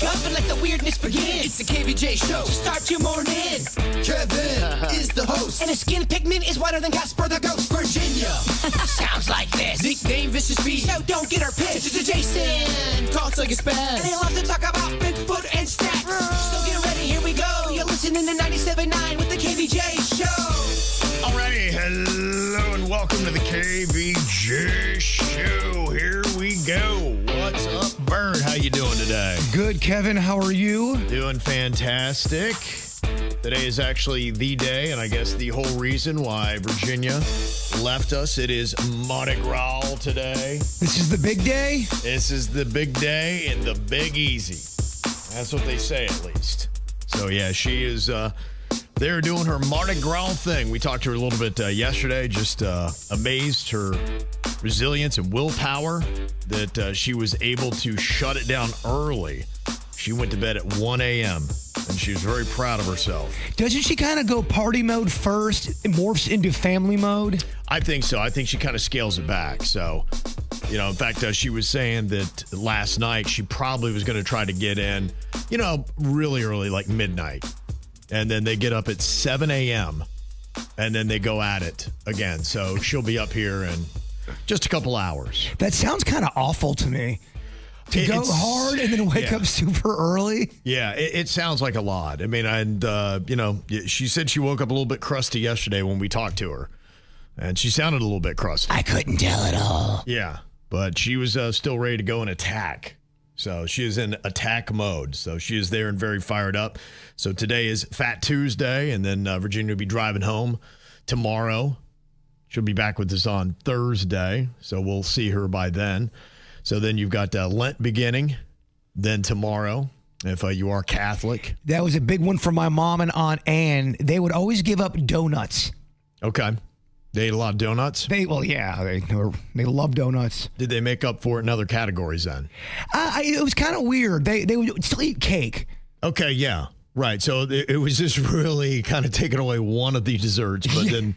wake up and let the weirdness begin. It's the KVJ show to start your morning. Kevin is the host, and his skin pigment is whiter than Casper the Ghost. Virginia sounds like this. Nickname Vicious Beast, so don't get her pissed. It's Jason, talks like a spaz, and he loves to talk about Bigfoot and stats. So get ready, here we go. You're listening to 97.9 with the KVJ show. Alrighty, hello and welcome to the KVJ show. Here we go. What's up, Bird? How you doing today? Good, Kevin. How are you? Doing fantastic. Today is actually the day, and I guess the whole reason why Virginia left us. It is Mardi Gras today. This is the big day? This is the big day and the big easy. That's what they say, at least. So, yeah, she is there doing her Mardi Gras thing. We talked to her a little bit yesterday, just amazed her resilience and willpower that she was able to shut it down early. She went to bed at 1 a.m., and she was very proud of herself. Doesn't she kind of go party mode first and morphs into family mode? I think so. I think she kind of scales it back. So, you know, in fact, she was saying that last night she probably was going to try to get in, you know, really early, like midnight. And then they get up at 7 a.m., and then they go at it again. So she'll be up here in just a couple hours. That sounds kind of awful to me. To go hard and then wake up super early? Yeah, it sounds like a lot. I mean, and, you know, she said she woke up a little bit crusty yesterday when we talked to her. And she sounded a little bit crusty. I couldn't tell at all. Yeah, but she was still ready to go and attack. So she is in attack mode. So she is there and very fired up. So today is Fat Tuesday, and then Virginia will be driving home tomorrow. She'll be back with us on Thursday, so we'll see her by then. So then you've got Lent beginning, then tomorrow, if you are Catholic. That was a big one for my mom and Aunt Ann. They would always give up donuts. Okay. They ate a lot of donuts? They love donuts. Did they make up for it in other categories then? It was kind of weird. They would still eat cake. Okay, yeah. Right. So it was just really kind of taking away one of the desserts, but then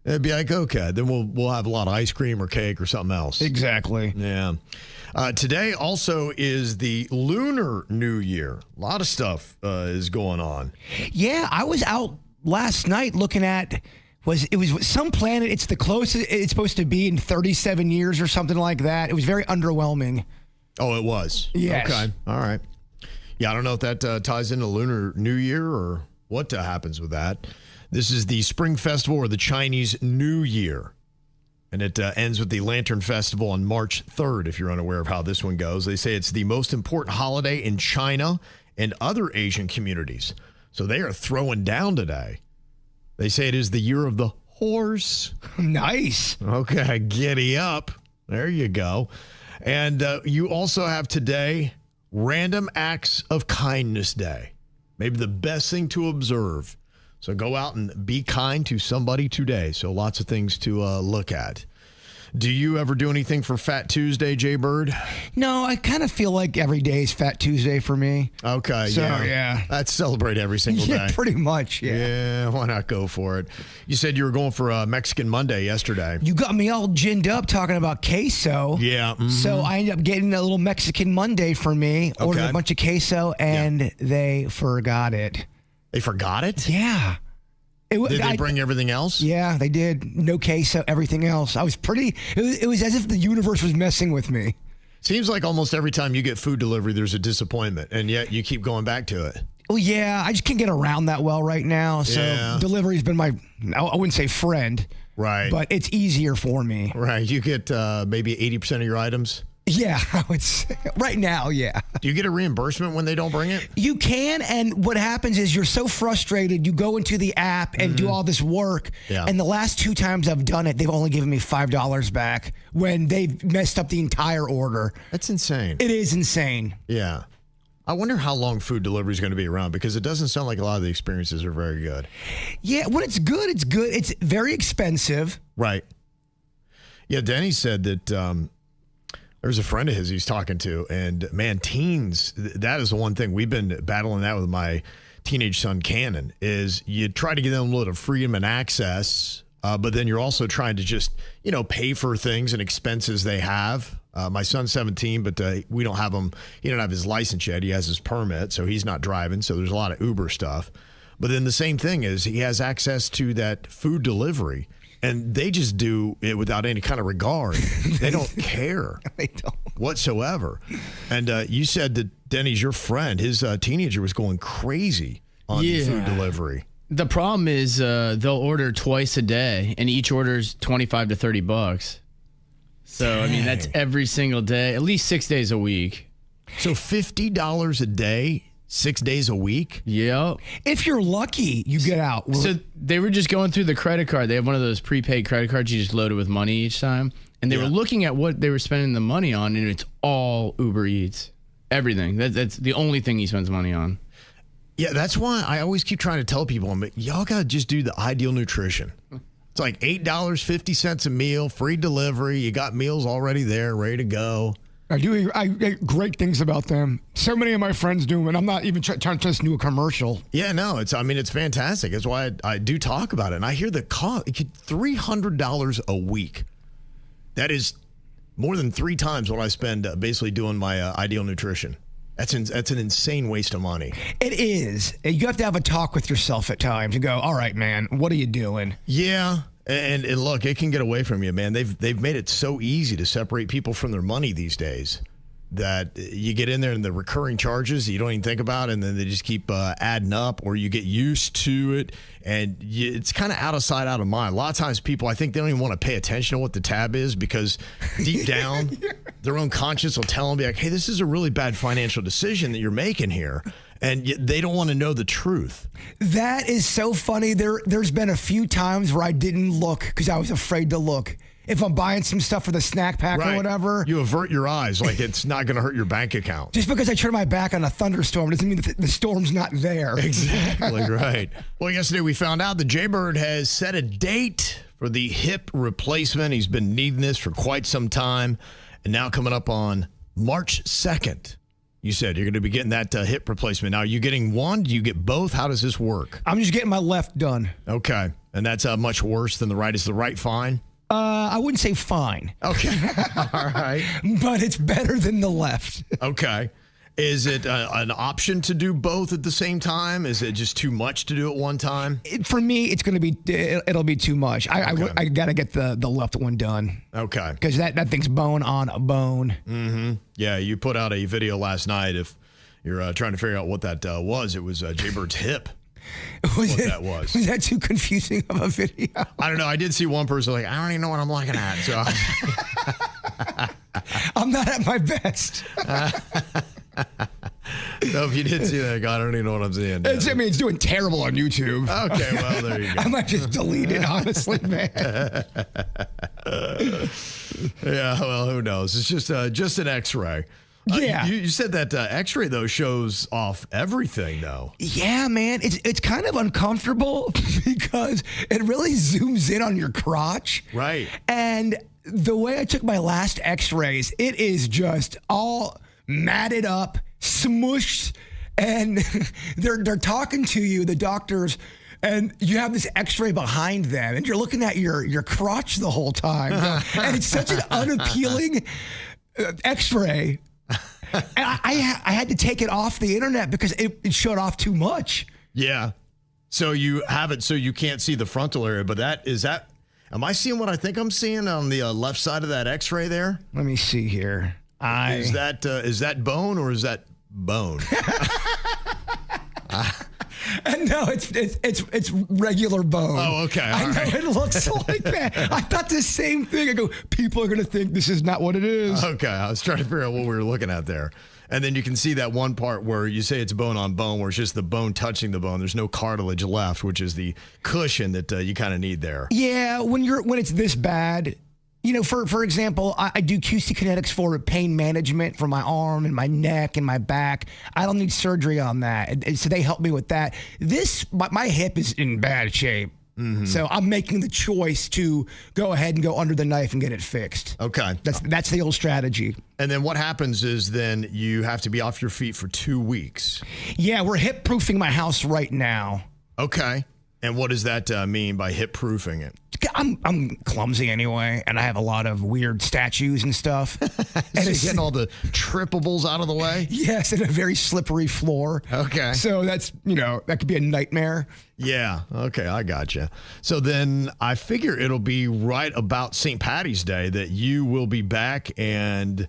it'd be like, okay, then we'll have a lot of ice cream or cake or something else. Exactly. Yeah. Today also is the Lunar New Year. A lot of stuff is going on. Yeah, I was out last night looking at it was some planet. It's the closest it's supposed to be in 37 years or something like that. It was very underwhelming. Oh, it was? Yes. Okay. All right. Yeah, I don't know if that ties into Lunar New Year or what happens with that. This is the Spring Festival or the Chinese New Year. And it ends with the Lantern Festival on March 3rd, if you're unaware of how this one goes. They say it's the most important holiday in China and other Asian communities. So they are throwing down today. They say it is the year of the horse. Nice. Okay, giddy up. There you go. And you also have today Random Acts of Kindness Day. Maybe the best thing to observe. So go out and be kind to somebody today. So lots of things to look at. Do you ever do anything for Fat Tuesday, Jbird? No, I kind of feel like every day is Fat Tuesday for me. Okay, so, yeah. Let's celebrate every single day. Yeah, pretty much, yeah. Yeah, why not go for it? You said you were going for Mexican Monday yesterday. You got me all ginned up talking about queso. Yeah. Mm-hmm. So I ended up getting a little Mexican Monday for me. Okay. Ordered a bunch of queso, and they forgot it. They forgot it? Yeah. Did they bring everything else? Yeah, they did. No queso, everything else. I was it was as if the universe was messing with me. Seems like almost every time you get food delivery, there's a disappointment, and yet you keep going back to it. Well, yeah, I just can't get around that well right now. So delivery's been I wouldn't say friend. Right. But it's easier for me. Right. You get maybe 80% of your items? Yeah, I would say. Right now, yeah. Do you get a reimbursement when they don't bring it? You can, and what happens is you're so frustrated, you go into the app and do all this work, and the last 2 times I've done it, they've only given me $5 back when they've messed up the entire order. That's insane. It is insane. Yeah. I wonder how long food delivery is going to be around, because it doesn't sound like a lot of the experiences are very good. Yeah, when it's good, it's good. It's very expensive. Right. Yeah, Denny said that there's a friend of his he's talking to, and man, teens, that is the one thing we've been battling that with my teenage son, Cannon, is you try to give them a little freedom and access, but then you're also trying to just, pay for things and expenses they have. My son's 17, but we don't have him. He don't have his license yet. He has his permit, so he's not driving. So there's a lot of Uber stuff. But then the same thing is he has access to that food delivery, and they just do it without any kind of regard. They don't care They don't. whatsoever. And you said that Denny's your friend. His teenager was going crazy on food delivery. The problem is they'll order twice a day, and each order's $25 to $30. So, I mean, that's every single day, at least 6 days a week. So $50 a day, 6 days a week? Yep. If you're lucky, you get out. So they were just going through the credit card. They have one of those prepaid credit cards you just load it with money each time. And they were looking at what they were spending the money on, and it's all Uber Eats. Everything. That's the only thing he spends money on. Yeah, that's why I always keep trying to tell people, y'all got to just do the Ideal Nutrition. It's like $8.50 a meal, free delivery. You got meals already there, ready to go. I get great things about them. So many of my friends do, and I'm not even trying to just do a commercial. Yeah, no, it's fantastic. That's why I do talk about it. And I hear the cost, $300 a week. That is more than 3 times what I spend basically doing my Ideal Nutrition. That's an insane waste of money. It is. You have to have a talk with yourself at times and go, all right, man, what are you doing? Yeah. And look, it can get away from you, man. They've made it so easy to separate people from their money these days that you get in there and the recurring charges you don't even think about, and then they just keep adding up, or you get used to it, and it's kind of out of sight, out of mind. A lot of times people, I think they don't even want to pay attention to what the tab is because deep down, their own conscience will tell them, be like, hey, this is a really bad financial decision that you're making here. And they don't want to know the truth. That is so funny. There's been a few times where I didn't look because I was afraid to look. If I'm buying some stuff for the snack pack or whatever. You avert your eyes like it's not going to hurt your bank account. Just because I turn my back on a thunderstorm doesn't mean that the storm's not there. Exactly right. Well, yesterday we found out that Jbird has set a date for the hip replacement. He's been needing this for quite some time. And now coming up on March 2nd. You said you're going to be getting that hip replacement. Now, are you getting one? Do you get both? How does this work? I'm just getting my left done. Okay. And that's much worse than the right. Is the right fine? I wouldn't say fine. Okay. All right. But it's better than the left. Okay. Is it an option to do both at the same time? Is it just too much to do at one time? For me, it'll be too much. I got to get the left one done. Okay. Because that thing's bone on a bone. Mm-hmm. Yeah, you put out a video last night. If you're trying to figure out what that was, it was Jbird's hip. Was that too confusing of a video? I don't know. I did see one person like, I don't even know what I'm looking at. So I'm not at my best. No, if you did see that, God, I don't even know what I'm seeing. It's doing terrible on YouTube. Okay, well, there you go. I might just delete it, honestly, man. Yeah, well, who knows? It's just an X-ray. Yeah. You said that X-ray, though, shows off everything, though. Yeah, man. It's kind of uncomfortable because it really zooms in on your crotch. Right. And the way I took my last X-rays, it is just all matted up, smushed, and they're talking to you, the doctors, and you have this X-ray behind them, and you're looking at your crotch the whole time. And it's such an unappealing X-ray. And I had to take it off the internet because it showed off too much. Yeah. So you have it so you can't see the frontal area, but am I seeing what I think I'm seeing on the left side of that X-ray there? Let me see here. Is that bone or is that bone? No, it's regular bone. Oh, okay. I know it looks like that. I thought the same thing. I go, people are going to think this is not what it is. Okay, I was trying to figure out what we were looking at there. And then you can see that one part where you say it's bone on bone, where it's just the bone touching the bone. There's no cartilage left, which is the cushion that you kind of need there. Yeah, when it's this bad. You know, for example, I do QC Kinetics for pain management for my arm and my neck and my back. I don't need surgery on that. And so they help me with that. My hip is in bad shape. Mm-hmm. So I'm making the choice to go ahead and go under the knife and get it fixed. Okay. That's the old strategy. And then what happens is then you have to be off your feet for 2 weeks. Yeah, we're hip proofing my house right now. Okay. And what does that mean by hip proofing it? I'm clumsy anyway, and I have a lot of weird statues and stuff. And it's getting all the trippables out of the way? Yes, and a very slippery floor. Okay. So that's, that could be a nightmare. Yeah. Okay, I gotcha. So then I figure it'll be right about St. Patty's Day that you will be back and,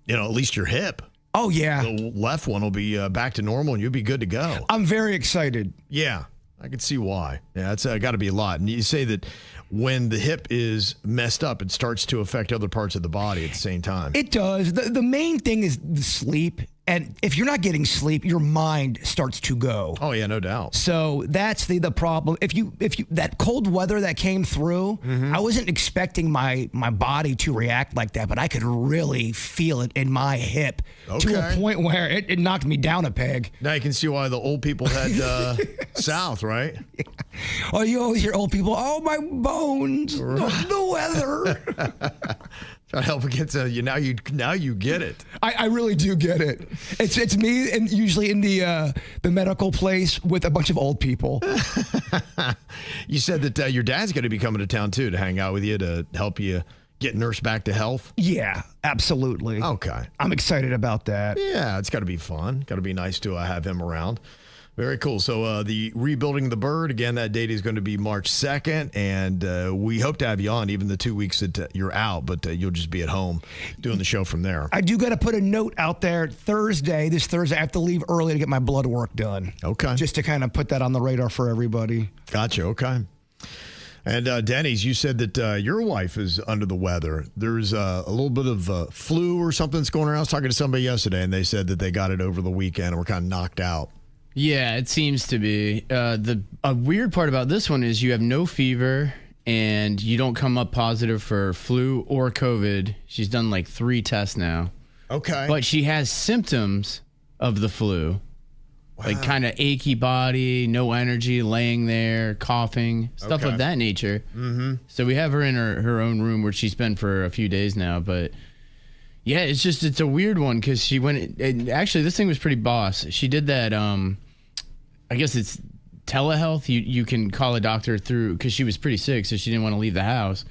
at least your hip. Oh, yeah. The left one will be back to normal and you'll be good to go. I'm very excited. Yeah. I can see why. Yeah, it's got to be a lot. And you say that when the hip is messed up, it starts to affect other parts of the body at the same time. It does. The main thing is the sleep. And if you're not getting sleep, your mind starts to go. Oh, yeah, no doubt. So that's the problem. If you that cold weather that came through, I wasn't expecting my body to react like that, but I could really feel it in my hip to a point where it knocked me down a peg. Now you can see why the old people head south, right? Yeah. Oh, you always hear old people, oh, my bones, the weather. Try to help against you. Now you get it. I really do get it. It's me, and usually in the medical place with a bunch of old people. You said that your dad's going to be coming to town too to hang out with you to help you get nursed back to health. Yeah, absolutely. Okay, I'm excited about that. Yeah, it's got to be fun. Got to be nice to have him around. Very cool. So the Rebuilding the Bird, again, that date is going to be March 2nd, and we hope to have you on even the 2 weeks that you're out, but you'll just be at home doing the show from there. I do got to put a note out there this Thursday, I have to leave early to get my blood work done. Okay. Just to kind of put that on the radar for everybody. Gotcha. Okay. And Denny's, you said that your wife is under the weather. There's a little bit of flu or something that's going around. I was talking to somebody yesterday, and they said that they got it over the weekend and were kind of knocked out. Yeah, it seems to be. A weird part about this one is you have no fever and you don't come up positive for flu or COVID. She's done like 3 tests now. Okay. But she has symptoms of the flu. Wow. Like kind of achy body, no energy, laying there, coughing, stuff of that nature. Mm-hmm. So we have her in her own room where she's been for a few days now, but... Yeah, it's a weird one because she went, and actually this thing was pretty boss. She did that, I guess it's telehealth. You can call a doctor through, because she was pretty sick, so she didn't want to leave the house.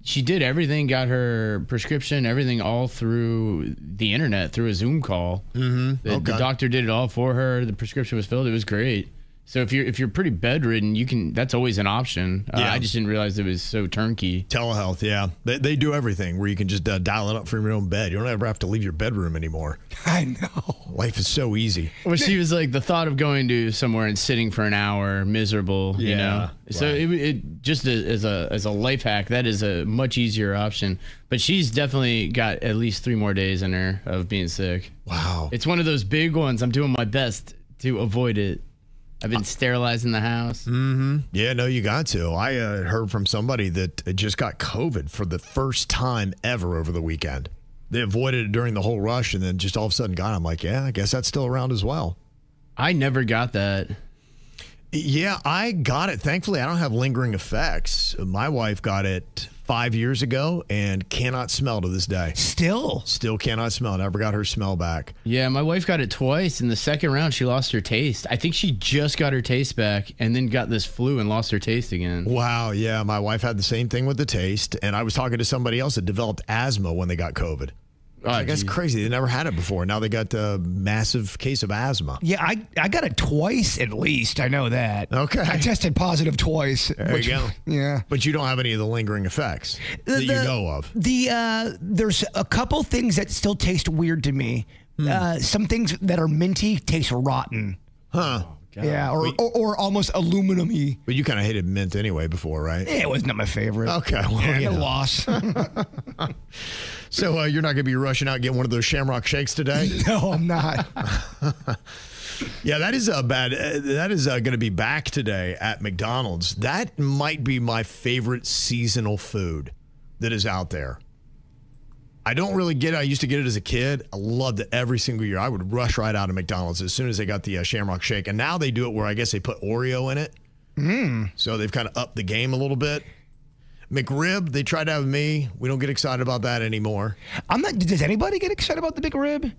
She did everything, got her prescription, everything all through the internet, through a Zoom call. Mm-hmm. The doctor did it all for her. The prescription was filled. It was great. So if you're pretty bedridden, that's always an option. Yeah. I just didn't realize it was so turnkey. Telehealth, yeah. They do everything where you can just dial it up from your own bed. You don't ever have to leave your bedroom anymore. I know. Life is so easy. Well, she was like, the thought of going to somewhere and sitting for an hour, miserable, you know? So right. it just as a life hack, that is a much easier option. But she's definitely got at least 3 more days in her of being sick. Wow. It's one of those big ones. I'm doing my best to avoid it. I've been sterilizing the house. Mm-hmm. Yeah, no, you got to. I heard from somebody that just got COVID for the first time ever over the weekend. They avoided it during the whole rush and then just all of a sudden got it. I'm like, yeah, I guess that's still around as well. I never got that. Yeah, I got it. Thankfully, I don't have lingering effects. My wife got it 5 years ago and cannot smell to this day. Still Cannot smell. Never got her smell back. Yeah, my wife got it twice. In the second round, she lost her taste. I think she just got her taste back and then got this flu and lost her taste again. Wow, yeah. My wife had the same thing with the taste. And I was talking to somebody else that developed asthma when they got COVID. Like, that's crazy. They never had it before. Now they got a massive case of asthma. Yeah, I got it twice at least. I know that. Okay. I tested positive twice. There you go. Yeah. But you don't have any of the lingering effects that you know of. There's a couple things that still taste weird to me. Some things that are minty taste rotten. Huh. God. Yeah, or almost aluminum-y. But you kind of hated mint anyway before, right? Yeah, it was not my favorite. Okay, well, yeah. No loss. So you're not going to be rushing out and getting one of those Shamrock Shakes today? No, I'm not. Yeah, that is that is going to be back today at McDonald's. That might be my favorite seasonal food that is out there. I don't really get it. I used to get it as a kid. I loved it every single year. I would rush right out of McDonald's as soon as they got the Shamrock Shake. And now they do it where I guess they put Oreo in it. So they've kind of upped the game a little bit. McRib, they tried out with me. We don't get excited about that anymore. Does anybody get excited about the McRib?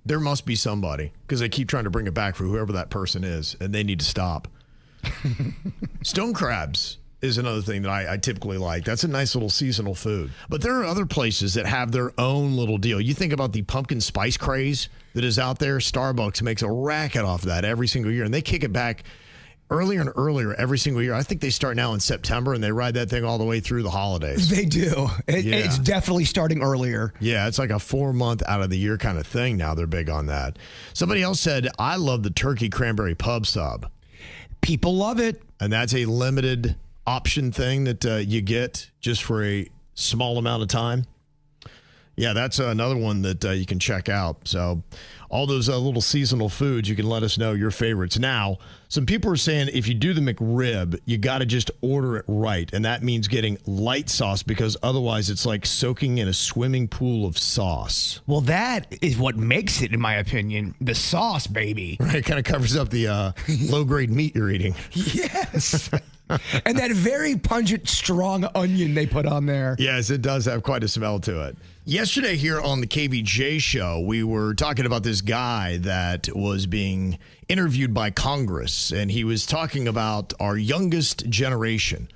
There must be somebody because they keep trying to bring it back for whoever that person is, and they need to stop. Stone crabs is another thing that I typically like. That's a nice little seasonal food. But there are other places that have their own little deal. You think about the pumpkin spice craze that is out there. Starbucks makes a racket off of that every single year, and they kick it back earlier and earlier every single year. I think they start now in September, and they ride that thing all the way through the holidays. They do. It's definitely starting earlier. Yeah, it's like a 4-month out of the year kind of thing now. They're big on that. Somebody else said, I love the turkey cranberry pub sub. People love it. And that's a limited option thing that you get just for a small amount of time. Yeah, that's another one that you can check out. So all those little seasonal foods, you can let us know your favorites. Now, some people are saying if you do the McRib, you got to just order it right. And that means getting light sauce because otherwise it's like soaking in a swimming pool of sauce. Well, that is what makes it, in my opinion. The sauce, baby. Right, it kind of covers up the low-grade meat you're eating. Yes. And that very pungent, strong onion they put on there. Yes, it does have quite a smell to it. Yesterday here on the KVJ show, we were talking about this guy that was being interviewed by Congress, and he was talking about our youngest generation,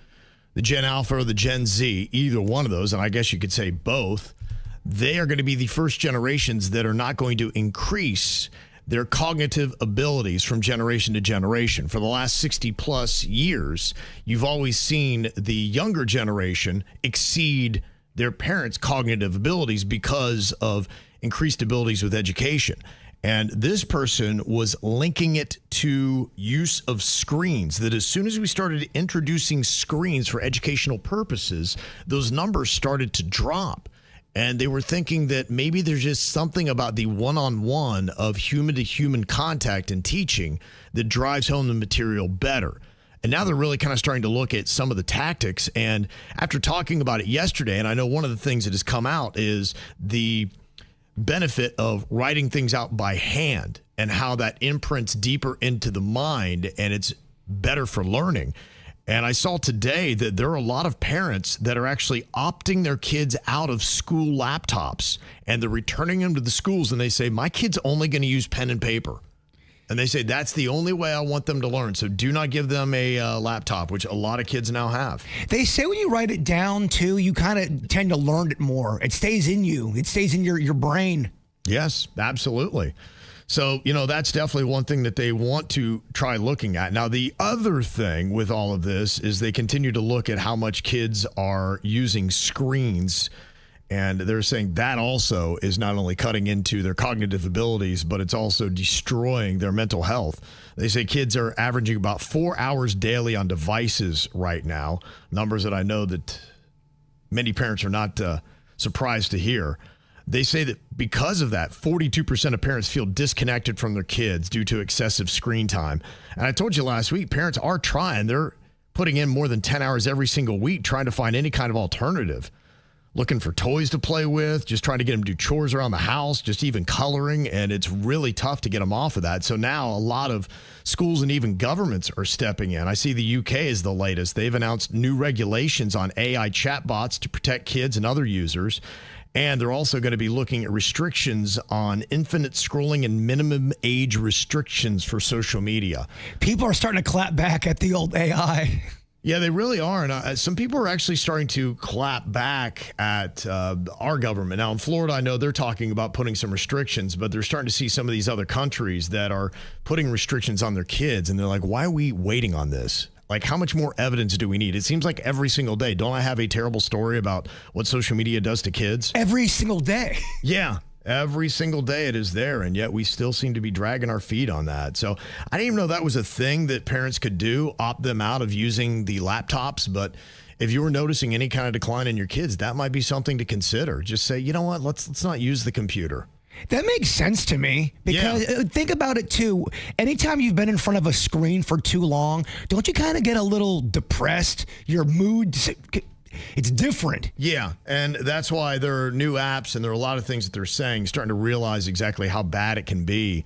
the Gen Alpha or the Gen Z, either one of those, and I guess you could say both. They are going to be the first generations that are not going to increase their cognitive abilities from generation to generation. For the last 60 plus years, you've always seen the younger generation exceed their parents' cognitive abilities because of increased abilities with education. And this person was linking it to use of screens, that as soon as we started introducing screens for educational purposes, those numbers started to drop. And they were thinking that maybe there's just something about the one-on-one of human-to-human contact and teaching that drives home the material better. And now they're really kind of starting to look at some of the tactics. And after talking about it yesterday, and I know one of the things that has come out is the benefit of writing things out by hand and how that imprints deeper into the mind and it's better for learning. And I saw today that there are a lot of parents that are actually opting their kids out of school laptops and they're returning them to the schools. And they say, my kid's only going to use pen and paper. And they say, that's the only way I want them to learn. So do not give them a laptop, which a lot of kids now have. They say when you write it down, too, you kind of tend to learn it more. It stays in you. It stays in your brain. Yes, absolutely. So, that's definitely one thing that they want to try looking at. Now, the other thing with all of this is they continue to look at how much kids are using screens. And they're saying that also is not only cutting into their cognitive abilities, but it's also destroying their mental health. They say kids are averaging about 4 hours daily on devices right now, numbers that I know that many parents are not surprised to hear. They say that because of that, 42% of parents feel disconnected from their kids due to excessive screen time. And I told you last week, parents are trying. They're putting in more than 10 hours every single week trying to find any kind of alternative. Looking for toys to play with, just trying to get them to do chores around the house, just even coloring, and it's really tough to get them off of that. So now a lot of schools and even governments are stepping in. I see the UK is the latest. They've announced new regulations on AI chatbots to protect kids and other users. And they're also going to be looking at restrictions on infinite scrolling and minimum age restrictions for social media. People are starting to clap back at the old AI. Yeah, they really are. And some people are actually starting to clap back at our government. Now, in Florida, I know they're talking about putting some restrictions, but they're starting to see some of these other countries that are putting restrictions on their kids. And they're like, why are we waiting on this? Like, how much more evidence do we need? It seems like every single day. Don't I have a terrible story about what social media does to kids? Every single day. Yeah. Every single day it is there, and yet we still seem to be dragging our feet on that. So I didn't even know that was a thing that parents could do, opt them out of using the laptops. But if you were noticing any kind of decline in your kids, that might be something to consider. Just say, you know what, let's not use the computer. That makes sense to me because think about it, too. Anytime you've been in front of a screen for too long, don't you kind of get a little depressed? Your mood, it's different. Yeah, and that's why there are new apps and there are a lot of things that they're saying, starting to realize exactly how bad it can be.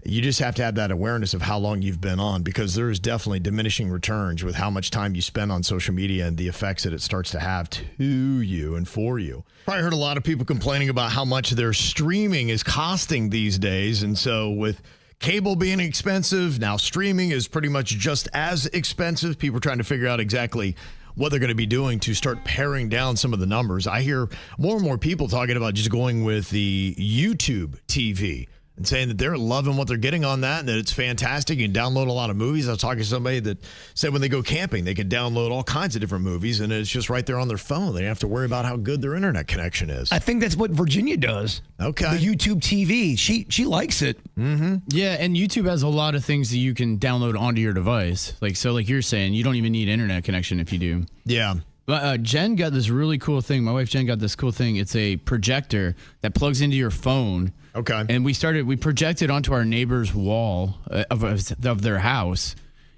You just have to have that awareness of how long you've been on, because there is definitely diminishing returns with how much time you spend on social media and the effects that it starts to have to you and for you. Probably heard a lot of people complaining about how much their streaming is costing these days. And so with cable being expensive. Now streaming is pretty much just as expensive. People are trying to figure out exactly what they're going to be doing to start paring down some of the numbers. I hear more and more people talking about just going with the YouTube TV and saying that they're loving what they're getting on that and that it's fantastic. You can download a lot of movies. I was talking to somebody that said when they go camping, they can download all kinds of different movies and it's just right there on their phone. They don't have to worry about how good their internet connection is. I think that's what Virginia does. Okay. The YouTube TV. She likes it. Mm-hmm. Yeah, and YouTube has a lot of things that you can download onto your device. Like you're saying, you don't even need internet connection if you do. Yeah. Jen got this really cool thing. My wife Jen got this cool thing. It's a projector that plugs into your phone. Okay. And we projected onto our neighbor's wall of their house.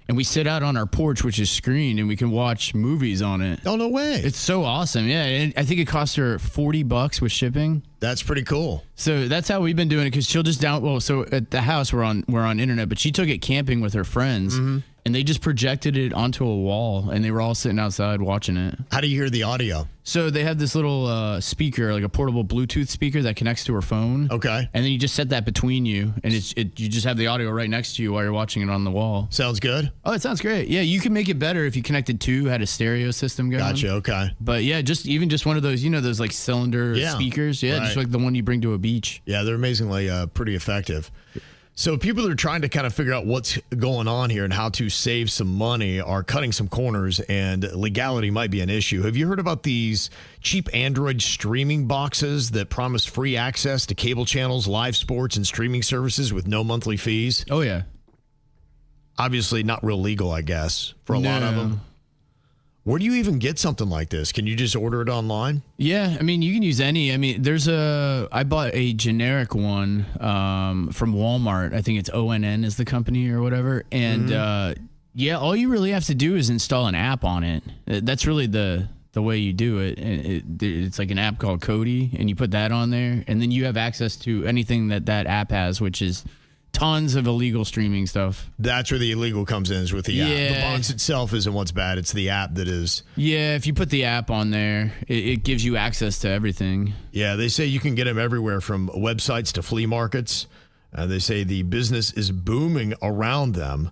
And we sit out on our porch, which is screened, and we can watch movies on it. Oh, no way. It's so awesome. Yeah. And I think it cost her $40 with shipping. That's pretty cool. So that's how we've been doing it because she'll just so at the house we're on internet, but she took it camping with her friends and they just projected it onto a wall and they were all sitting outside watching it. How do you hear the audio? So they have this little speaker, like a portable Bluetooth speaker that connects to her phone. Okay. And then you just set that between you and you just have the audio right next to you while you're watching it on the wall. Sounds good. Oh, it sounds great. Yeah, you can make it better if you connected had a stereo system going. Gotcha. Okay. But yeah, just one of those, those like cylinder speakers. Yeah, just like the one you bring to a beach. Yeah, they're amazingly pretty effective. So people that are trying to kind of figure out what's going on here and how to save some money are cutting some corners, and legality might be an issue. Have you heard about these cheap Android streaming boxes that promise free access to cable channels, live sports, and streaming services with no monthly fees? Oh, yeah. Obviously not real legal, I guess, for a lot of them. Where do you even get something like this? Can you just order it online? Yeah, I mean, you can use any. I mean, I bought a generic one from Walmart. I think it's ONN is the company or whatever. And all you really have to do is install an app on it. That's really the way you do it. It's like an app called Kodi, and you put that on there, and then you have access to anything that app has, which is tons of illegal streaming stuff. That's where the illegal comes in, is with the app. The box itself isn't what's bad. It's the app that is. Yeah, if you put the app on there, it gives you access to everything. Yeah, they say you can get them everywhere from websites to flea markets. They say the business is booming around them,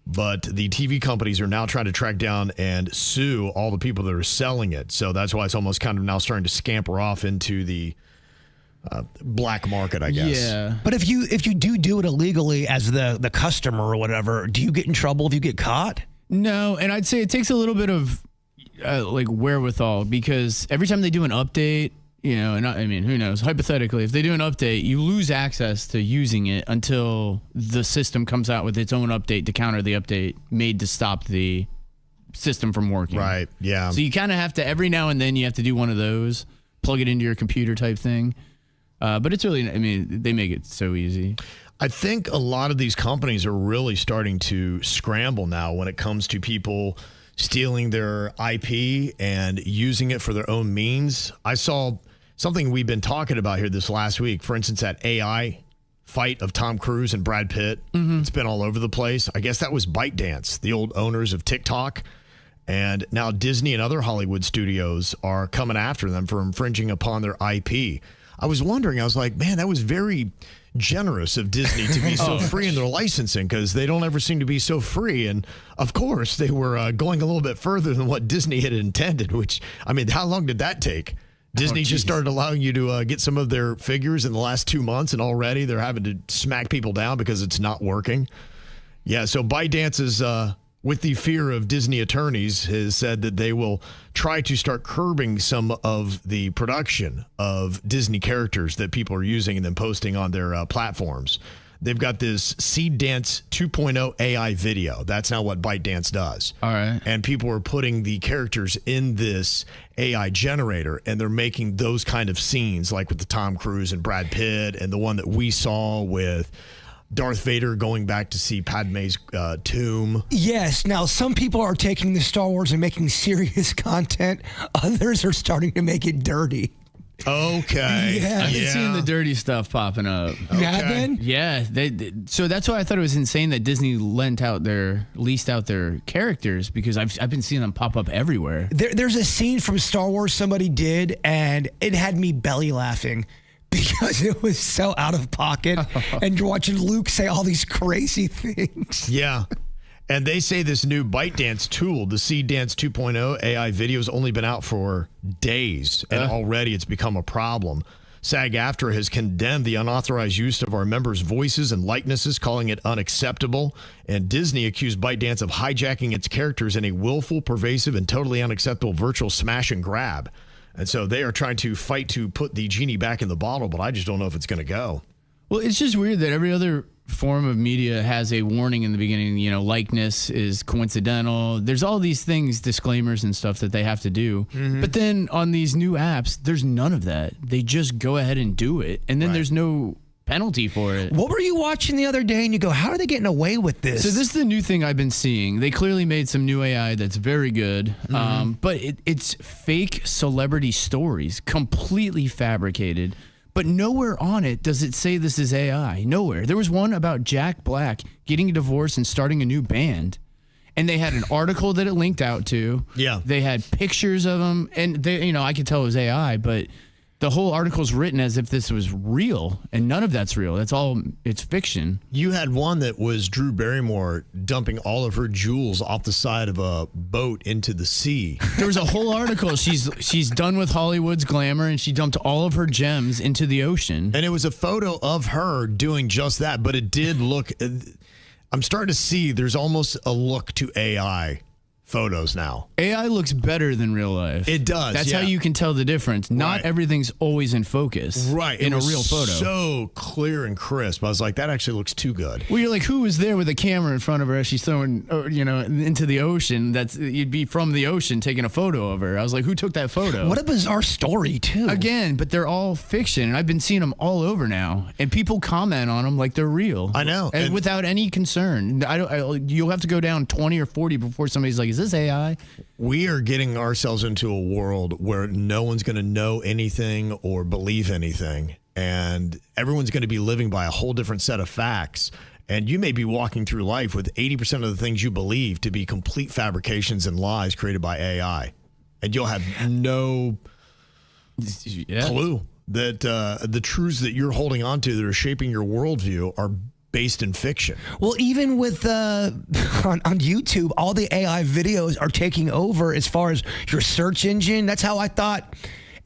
but the TV companies are now trying to track down and sue all the people that are selling it. So that's why it's almost kind of now starting to scamper off into the black market, I guess. Yeah. But if you do it illegally as the customer or whatever, do you get in trouble if you get caught? No, and I'd say it takes a little bit of like wherewithal, because every time they do an update, and I mean, who knows? Hypothetically, if they do an update, you lose access to using it until the system comes out with its own update to counter the update made to stop the system from working. Right. Yeah. So you kind of have to, every now and then you have to do one of those, plug it into your computer type thing. But it's really, I mean, they make it so easy. I think a lot of these companies are really starting to scramble now when it comes to people stealing their IP and using it for their own means. I saw something we've been talking about here this last week. For instance, that AI fight of Tom Cruise and Brad Pitt. It's been all over the place. I guess that was ByteDance, the old owners of TikTok. And now Disney and other Hollywood studios are coming after them for infringing upon their IP. I was wondering, I was like, man, that was very generous of Disney to be so free in their licensing, because they don't ever seem to be so free. And of course, they were going a little bit further than what Disney had intended, which, I mean, how long did that take? Disney just started allowing you to get some of their figures in the last 2 months, and already they're having to smack people down because it's not working. Yeah, so ByteDance is, with the fear of Disney attorneys, has said that they will try to start curbing some of the production of Disney characters that people are using and then posting on their platforms. They've got this Seed Dance 2.0 AI video. That's now what ByteDance does. All right. And people are putting the characters in this AI generator, and they're making those kind of scenes, like with the Tom Cruise and Brad Pitt, and the one that we saw with Darth Vader going back to see Padme's tomb. Yes. Now, some people are taking the Star Wars and making serious content. Others are starting to make it dirty. Okay. Yeah. I've been seeing the dirty stuff popping up. You have been? Yeah. So that's why I thought it was insane that Disney leased out their characters, because I've been seeing them pop up everywhere. There's a scene from Star Wars somebody did, and it had me belly laughing, because it was so out of pocket. And you're watching Luke say all these crazy things. Yeah. And they say this new ByteDance tool, the Seed Dance 2.0 AI video, has only been out for days, and already it's become a problem. SAG-AFTRA has condemned the unauthorized use of our members' voices and likenesses, calling it unacceptable. And Disney accused ByteDance of hijacking its characters in a willful, pervasive, and totally unacceptable virtual smash and grab. And so they are trying to fight to put the genie back in the bottle, but I just don't know if it's going to go. Well, it's just weird that every other form of media has a warning in the beginning, likeness is coincidental. There's all these things, disclaimers and stuff that they have to do. Mm-hmm. But then on these new apps, there's none of that. They just go ahead and do it. And then there's no penalty for it. What were you watching the other day and you go, how are they getting away with this? So this is the new thing I've been seeing. They clearly made some new AI that's very good, but it's fake celebrity stories, completely fabricated. But nowhere on it does it say this is AI. Nowhere. There was one about Jack Black getting a divorce and starting a new band. And they had an article that it linked out to. Yeah. They had pictures of him. And, they, I could tell it was AI, but the whole article's written as if this was real. And none of that's real. It's fiction. You had one that was Drew Barrymore dumping all of her jewels off the side of a boat into the sea. There was a whole article. She's done with Hollywood's glamour, and she dumped all of her gems into the ocean. And it was a photo of her doing just that. But it did look... I'm starting to see there's almost a look to AI photos now. AI looks better than real life. It does. That's how you can tell the difference. Not everything's always in focus. Right. In a real photo. So clear and crisp. I was like, that actually looks too good. Well, you're like, who was there with a camera in front of her as she's throwing, into the ocean? You'd be from the ocean taking a photo of her. I was like, who took that photo? What a bizarre story, too. Again, but they're all fiction. And I've been seeing them all over now. And people comment on them like they're real. I know. And without any concern. You'll have to go down 20 or 40 before somebody's like, is this AI? We are getting ourselves into a world where no one's going to know anything or believe anything. And everyone's going to be living by a whole different set of facts. And you may be walking through life with 80% of the things you believe to be complete fabrications and lies created by AI. And you'll have no clue that the truths that you're holding on to that are shaping your worldview are based in fiction. Well, even with on YouTube, all the AI videos are taking over as far as your search engine. That's how I thought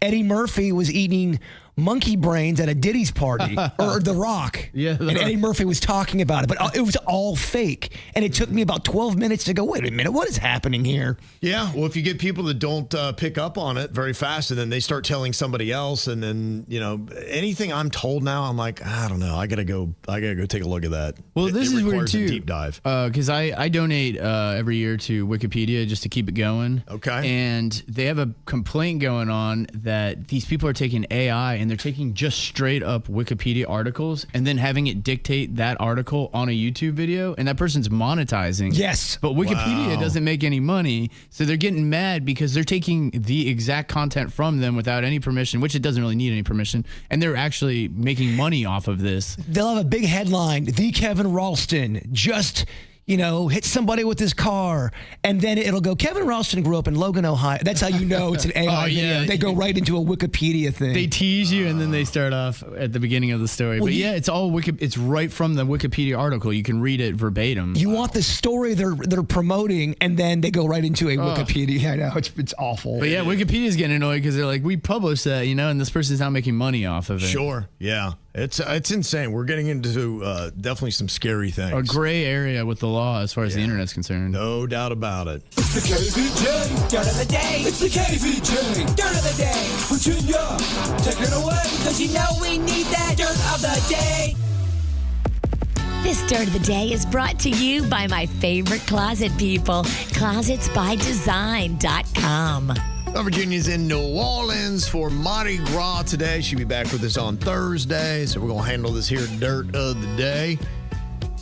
Eddie Murphy was eating monkey brains at a Diddy's party or The Rock. Yeah, and Eddie Murphy was talking about it, but it was all fake. And it took me about 12 minutes to go, wait a minute, what is happening here? Yeah, well, if you get people that don't pick up on it very fast and then they start telling somebody else, and then, anything I'm told now, I'm like, I don't know, I gotta go take a look at that. Well, this is weird too. A deep dive. Because I donate every year to Wikipedia just to keep it going. Okay. And they have a complaint going on that these people are taking AI and they're taking just straight up Wikipedia articles and then having it dictate that article on a YouTube video, and that person's monetizing. Yes. But Wikipedia doesn't make any money, so they're getting mad because they're taking the exact content from them without any permission, which it doesn't really need any permission, and they're actually making money off of this. They'll have a big headline, the Kevin Ralston just... hit somebody with his car, and then it'll go, Kevin Ralston grew up in Logan, Ohio. That's how you know it's an AI video. They go right into a Wikipedia thing. They tease you, and then they start off at the beginning of the story. But it's all it's right from the Wikipedia article. You can read it verbatim. You want the story they're promoting, and then they go right into a Wikipedia. I know, it's awful. But yeah, Wikipedia's getting annoyed because they're like, we published that, and this person's not making money off of it. Sure, yeah. It's insane. We're getting into definitely some scary things. A gray area with the law as far as the internet's concerned. No doubt about it. It's the KVJ Dirt of the Day. It's the KVJ Dirt of the Day. Virginia, take it away. Cause we need that Dirt of the Day. This Dirt of the Day is brought to you by my favorite closet people, closetsbydesign.com. Virginia's in New Orleans for Mardi Gras today. She'll be back with us on Thursday, so we're going to handle this here Dirt of the Day.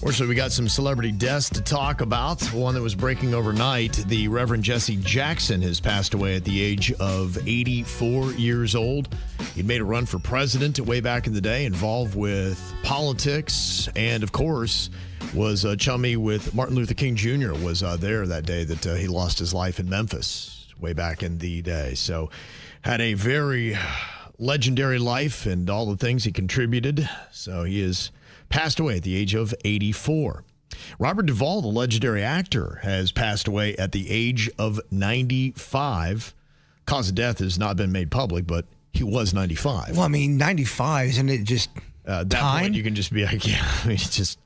Fortunately, we got some celebrity deaths to talk about. One that was breaking overnight, the Reverend Jesse Jackson has passed away at the age of 84 years old. He'd made a run for president way back in the day, involved with politics, and of course, was chummy with Martin Luther King Jr. was there that day that he lost his life in Memphis way back in the day. So had a very legendary life and all the things he contributed. So he has passed away at the age of 84. Robert Duvall, the legendary actor, has passed away at the age of 95. Cause of death has not been made public, but he was 95. Well, I mean, 95, isn't it just that time? point, you can just be like, yeah, I mean, it's just,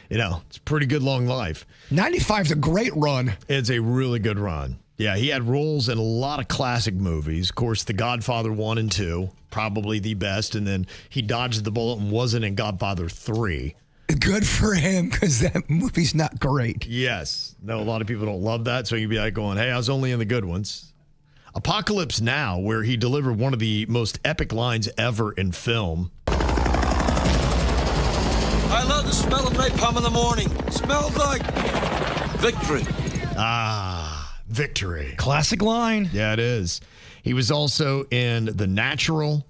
it's a pretty good long life. 95 is a great run. It's a really good run. Yeah, he had roles in a lot of classic movies. Of course, The Godfather 1 and 2, probably the best. And then he dodged the bullet and wasn't in Godfather 3. Good for him, because that movie's not great. Yes. No, a lot of people don't love that. So you'd be like going, hey, I was only in the good ones. Apocalypse Now, where he delivered one of the most epic lines ever in film. I love the smell of napalm in the morning. Smells like victory. Victory. Classic line. Yeah, it is. He was also in The Natural.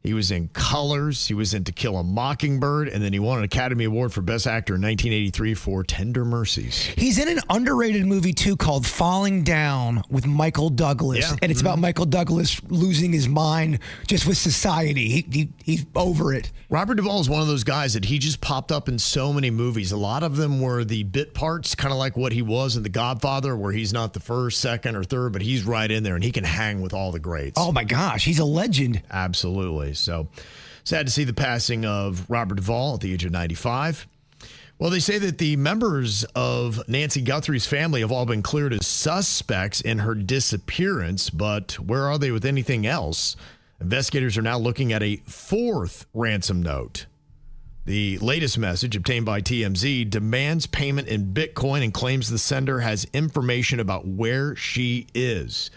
He was in Colors. He was in To Kill a Mockingbird. And then he won an Academy Award for Best Actor in 1983 for Tender Mercies. He's in an underrated movie, too, called Falling Down with Michael Douglas. Yeah. And it's about Michael Douglas losing his mind just with society. He's over it. Robert Duvall is one of those guys that he just popped up in so many movies. A lot of them were the bit parts, kind of like what he was in The Godfather, where he's not the first, second, or third, but he's right in there, and he can hang with all the greats. Oh, my gosh. He's a legend. Absolutely. So sad to see the passing of Robert Duvall at the age of 95. Well, they say that the members of Nancy Guthrie's family have all been cleared as suspects in her disappearance, but where are they with anything else? Investigators are now looking at a fourth ransom note. The latest message obtained by TMZ demands payment in Bitcoin and claims the sender has information about where she is.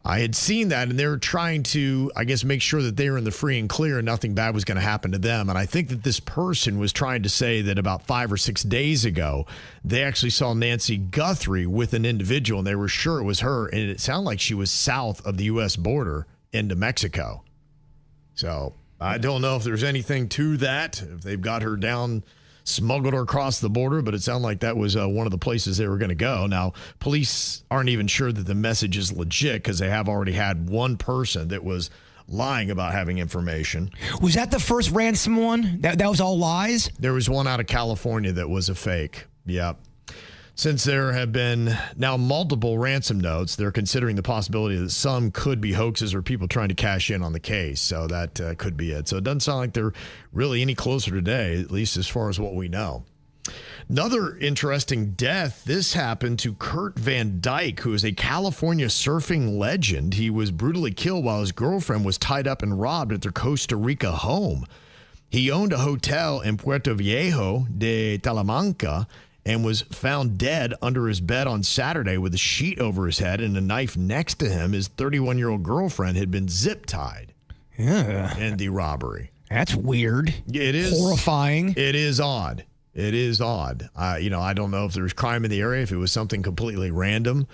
I had seen that, and they were trying to, I guess, make sure that they were in the free and clear and nothing bad was going to happen to them. And I think that this person was trying to say that about 5 or 6 days ago, they actually saw Nancy Guthrie with an individual, and they were sure it was her. And it sounded like she was south of the U.S. border into Mexico. So I don't know if there's anything to that, if they've got her down, smuggled her across the border, but it sounded like that was one of the places they were going to go. Now, police aren't even sure that the message is legit because they have already had one person that was lying about having information. Was that the first ransom one? That was all lies? There was one out of California that was a fake. Yep. Since there have been now multiple ransom notes, they're considering the possibility that some could be hoaxes or people trying to cash in on the case. So that could be it. So it doesn't sound like they're really any closer today, at least as far as what we know. Another interesting death. This happened to Kurt Van Dyke, who is a California surfing legend. He was brutally killed while his girlfriend was tied up and robbed at their Costa Rica home. He owned a hotel in Puerto Viejo de Talamanca and was found dead under his bed on Saturday with a sheet over his head and a knife next to him. His 31-year-old girlfriend had been zip-tied in the robbery. That's weird. It is horrifying. It is odd. It is odd. I don't know if there's crime in the area, if it was something completely random.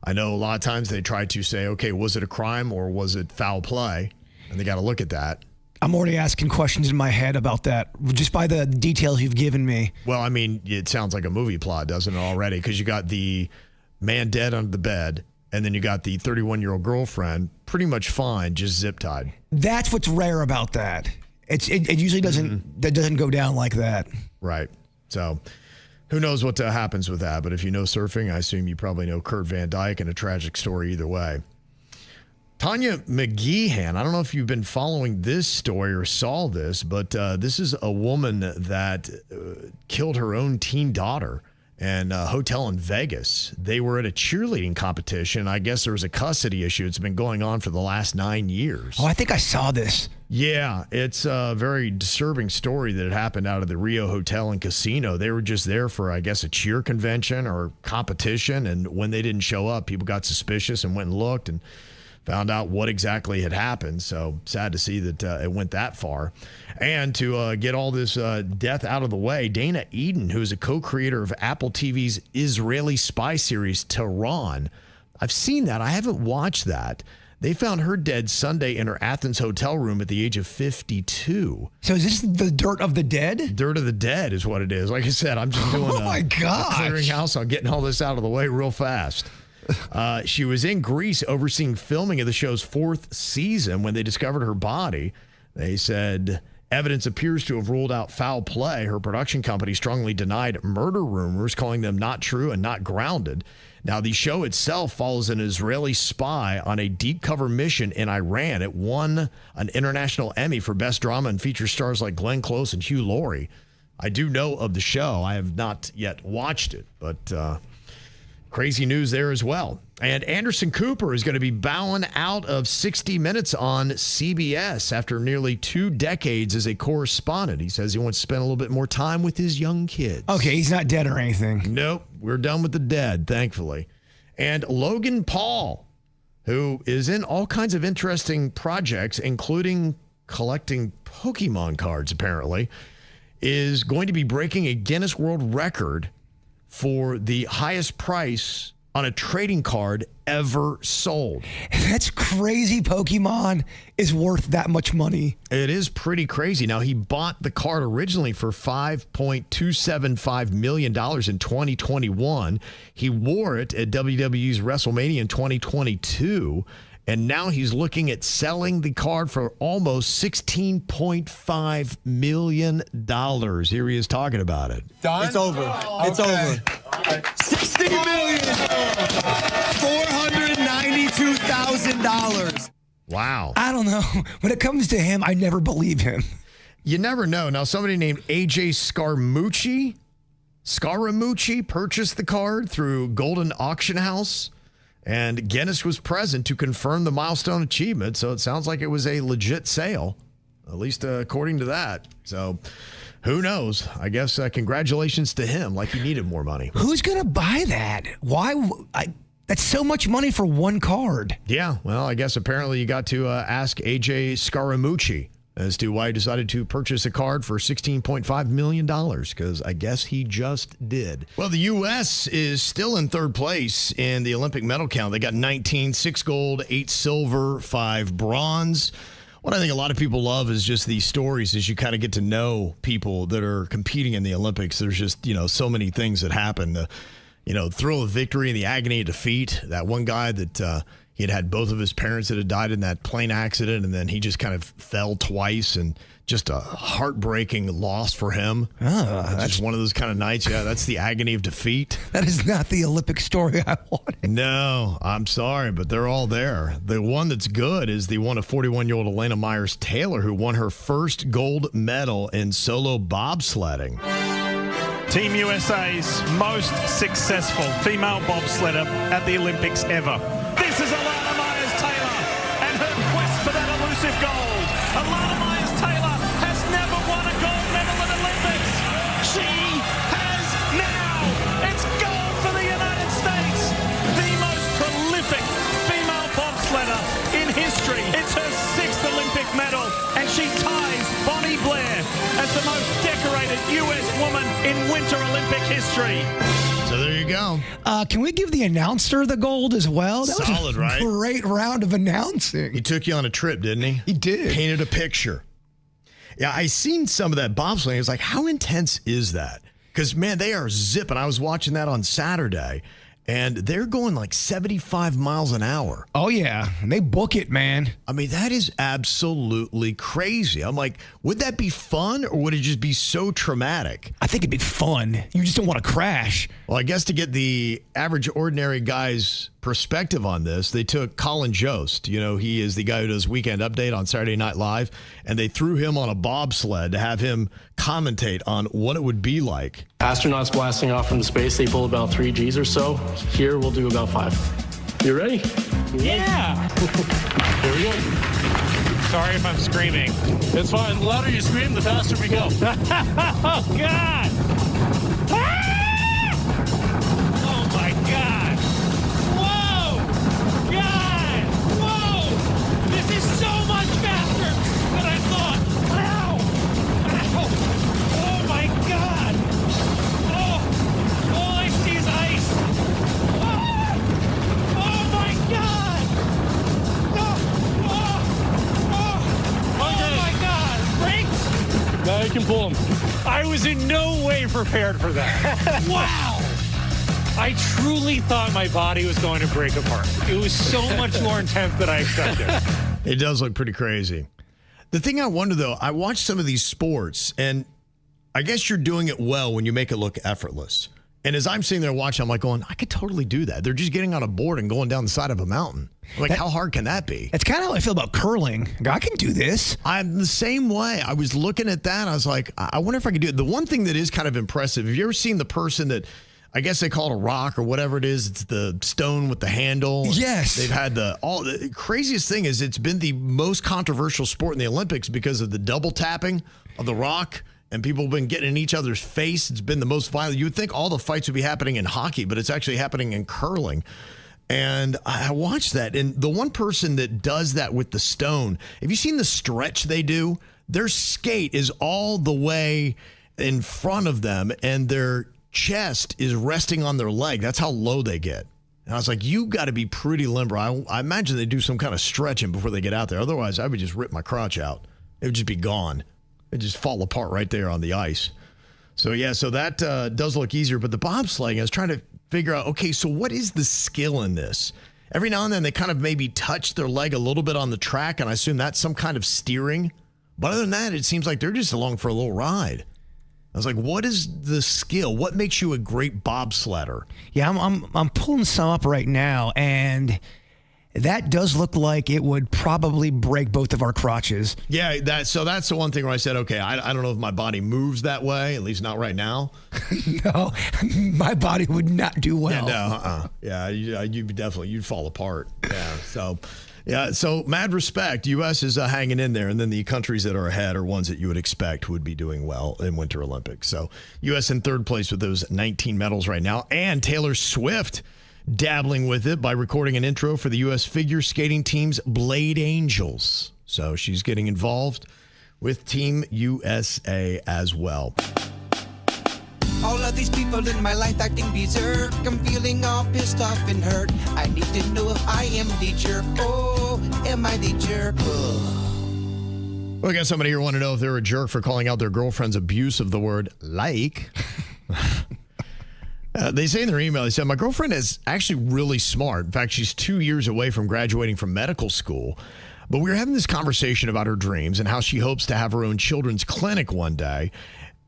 I know a lot of times they try to say, okay, was it a crime or was it foul play? And they got to look at that. I'm already asking questions in my head about that just by the details you've given me. Well, I mean, it sounds like a movie plot, doesn't it, already? Because you got the man dead under the bed, and then you got the 31-year-old girlfriend pretty much fine, just zip-tied. That's what's rare about that. It usually doesn't that doesn't go down like that. Right. So who knows what happens with that? But if you know surfing, I assume you probably know Kurt Van Dyke, and a tragic story either way. Tanya McGeehan, I don't know if you've been following this story or saw this, but this is a woman that killed her own teen daughter in a hotel in Vegas. They were at a cheerleading competition. I guess there was a custody issue. It's been going on for the last 9 years. Oh, I think I saw this. Yeah, it's a very disturbing story that had happened out of the Rio Hotel and Casino. They were just there for, I guess, a cheer convention or competition, and when they didn't show up, people got suspicious and went and looked and found out what exactly had happened. So sad to see that it went that far. And to get all this death out of the way, Dana Eden, who is a co-creator of Apple TV's Israeli spy series, Tehran. I've seen that. I haven't watched that. They found her dead Sunday in her Athens hotel room at the age of 52. So is this the dirt of the dead? Dirt of the dead is what it is. Like I said, I'm just doing my a gosh. clearinghouse on getting all this out of the way real fast. She was in Greece overseeing filming of the show's 4th season when they discovered her body. They said evidence appears to have ruled out foul play. Her production company strongly denied murder rumors, calling them not true and not grounded. Now, the show itself follows an Israeli spy on a deep cover mission in Iran. It won an international Emmy for Best Drama and features stars like Glenn Close and Hugh Laurie. I do know of the show. I have not yet watched it, but crazy news there as well. And Anderson Cooper is going to be bowing out of 60 Minutes on CBS after nearly 2 decades as a correspondent. He says he wants to spend a little bit more time with his young kids. Okay, he's not dead or anything. Nope, we're done with the dead, thankfully. And Logan Paul, who is in all kinds of interesting projects, including collecting Pokemon cards, apparently, is going to be breaking a Guinness World Record for the highest price on a trading card ever sold. That's crazy. Pokemon is worth that much money. It is pretty crazy. Now, he bought the card originally for $5.275 million in 2021. He wore it at WWE's WrestleMania in 2022. And now he's looking at selling the card for almost $16.5 million. Here he is talking about it. Done? It's over. Okay. It's over. $60 million. $492,000. Wow. I don't know. When it comes to him, I never believe him. You never know. Now, somebody named AJ Scaramucci purchased the card through Golden Auction House. And Guinness was present to confirm the milestone achievement. So it sounds like it was a legit sale, at least according to that. So who knows? I guess congratulations to him, like he needed more money. Who's going to buy that? Why? That's so much money for one card. Yeah, well, I guess apparently you got to ask AJ Scaramucci as to why he decided to purchase a card for $16.5 million, because I guess he just did. Well, the U.S. is still in 3rd place in the Olympic medal count. They got 19, 6 gold, 8 silver, 5 bronze. What I think a lot of people love is just these stories as you kind of get to know people that are competing in the Olympics. There's just, so many things that happen. The thrill of victory and the agony of defeat. That one guy that he had both of his parents that had died in that plane accident, and then he just kind of fell twice, and just a heartbreaking loss for him. That's just one of those kind of nights. Yeah, that's the agony of defeat. That is not the Olympic story I wanted. No, I'm sorry, but they're all there. The one that's good is the one of 41-year-old Elena Myers-Taylor, who won her first gold medal in solo bobsledding. Team USA's most successful female bobsledder at the Olympics ever. This is Alana Myers-Taylor and her quest for that elusive gold. Alana Myers-Taylor has never won a gold medal at Olympics. She has now. It's gold for the United States. The most prolific female bobsledder in history. It's her 6th Olympic medal, and she ties Bonnie Blair as the most decorated U.S. woman in Winter Olympic history. So there you go. Can we give the announcer the gold as well? That Solid, was a right? Great round of announcing. He took you on a trip, didn't he? He did. Painted a picture. Yeah, I seen some of that bobsledding. I was like, how intense is that? Because, man, they are zipping. I was watching that on Saturday, and they're going like 75 miles an hour. Oh, yeah. And they book it, man. I mean, that is absolutely crazy. I'm like, would that be fun, or would it just be so traumatic? I think it'd be fun. You just don't want to crash. Well, I guess to get the average ordinary guy's perspective on this, they took Colin Jost. He is the guy who does Weekend Update on Saturday Night Live, and they threw him on a bobsled to have him commentate on what it would be like. Astronauts blasting off from space, they pull about 3 Gs or so. Here, we'll do about 5. You ready? Yeah. Here we go. Sorry if I'm screaming. It's fine. The louder you scream, the faster we go. Oh, God. Ah! Oh, my God. Whoa. God. Whoa. This is so much faster than I thought. Ow. Ow. Oh, my God. Oh. All I see is ice. Ah! Oh, my God. Oh, my God. Brakes. Now you can pull them. I was in no way prepared for that. Wow. I truly thought my body was going to break apart. It was so much more intense than I expected. It does look pretty crazy. The thing I wonder, though, I watch some of these sports, and I guess you're doing it well when you make it look effortless. And as I'm sitting there watching, I'm like going, I could totally do that. They're just getting on a board and going down the side of a mountain. Like, how hard can that be? That's kind of how I feel about curling. I can do this. I'm the same way. I was looking at that. I was like, I wonder if I could do it. The one thing that is kind of impressive, have you ever seen the person that, I guess they call it a rock or whatever it is. It's the stone with the handle. Yes. They've had the craziest thing is it's been the most controversial sport in the Olympics because of the double tapping of the rock. And people have been getting in each other's face. It's been the most violent. You would think all the fights would be happening in hockey, but it's actually happening in curling. And I watched that. And the one person that does that with the stone, have you seen the stretch they do? Their skate is all the way in front of them, and their chest is resting on their leg. That's how low they get. And I was like, you got to be pretty limber. I imagine they do some kind of stretching before they get out there. Otherwise, I would just rip my crotch out. It would just be gone. It just fall apart right there on the ice. So, yeah, so that does look easier. But the bobsledding, I was trying to figure out, okay, so what is the skill in this? Every now and then they kind of maybe touch their leg a little bit on the track, and I assume that's some kind of steering. But other than that, it seems like they're just along for a little ride. I was like, what is the skill? What makes you a great bobsledder? Yeah, I'm pulling some up right now, and that does look like it would probably break both of our crotches. Yeah, that's the one thing where I said, okay, I don't know if my body moves that way, at least not right now. No, my body would not do well. Yeah, you'd fall apart. Yeah, so mad respect. U.S. is hanging in there, and then the countries that are ahead are ones that you would expect would be doing well in Winter Olympics. So U.S. in third place with those 19 medals right now, and Taylor Swift dabbling with it by recording an intro for the U.S. figure skating team's Blade Angels. So she's getting involved with Team USA as well. All of these people in my life acting berserk. I'm feeling all pissed off and hurt. I need to know if I am the jerk. Oh, am I the jerk? Oh. Well, I got somebody here want to know if they're a jerk for calling out their girlfriend's abuse of the word like. They say in their email, they said, my girlfriend is actually really smart. In fact, she's 2 years away from graduating from medical school. But we were having this conversation about her dreams and how she hopes to have her own children's clinic one day.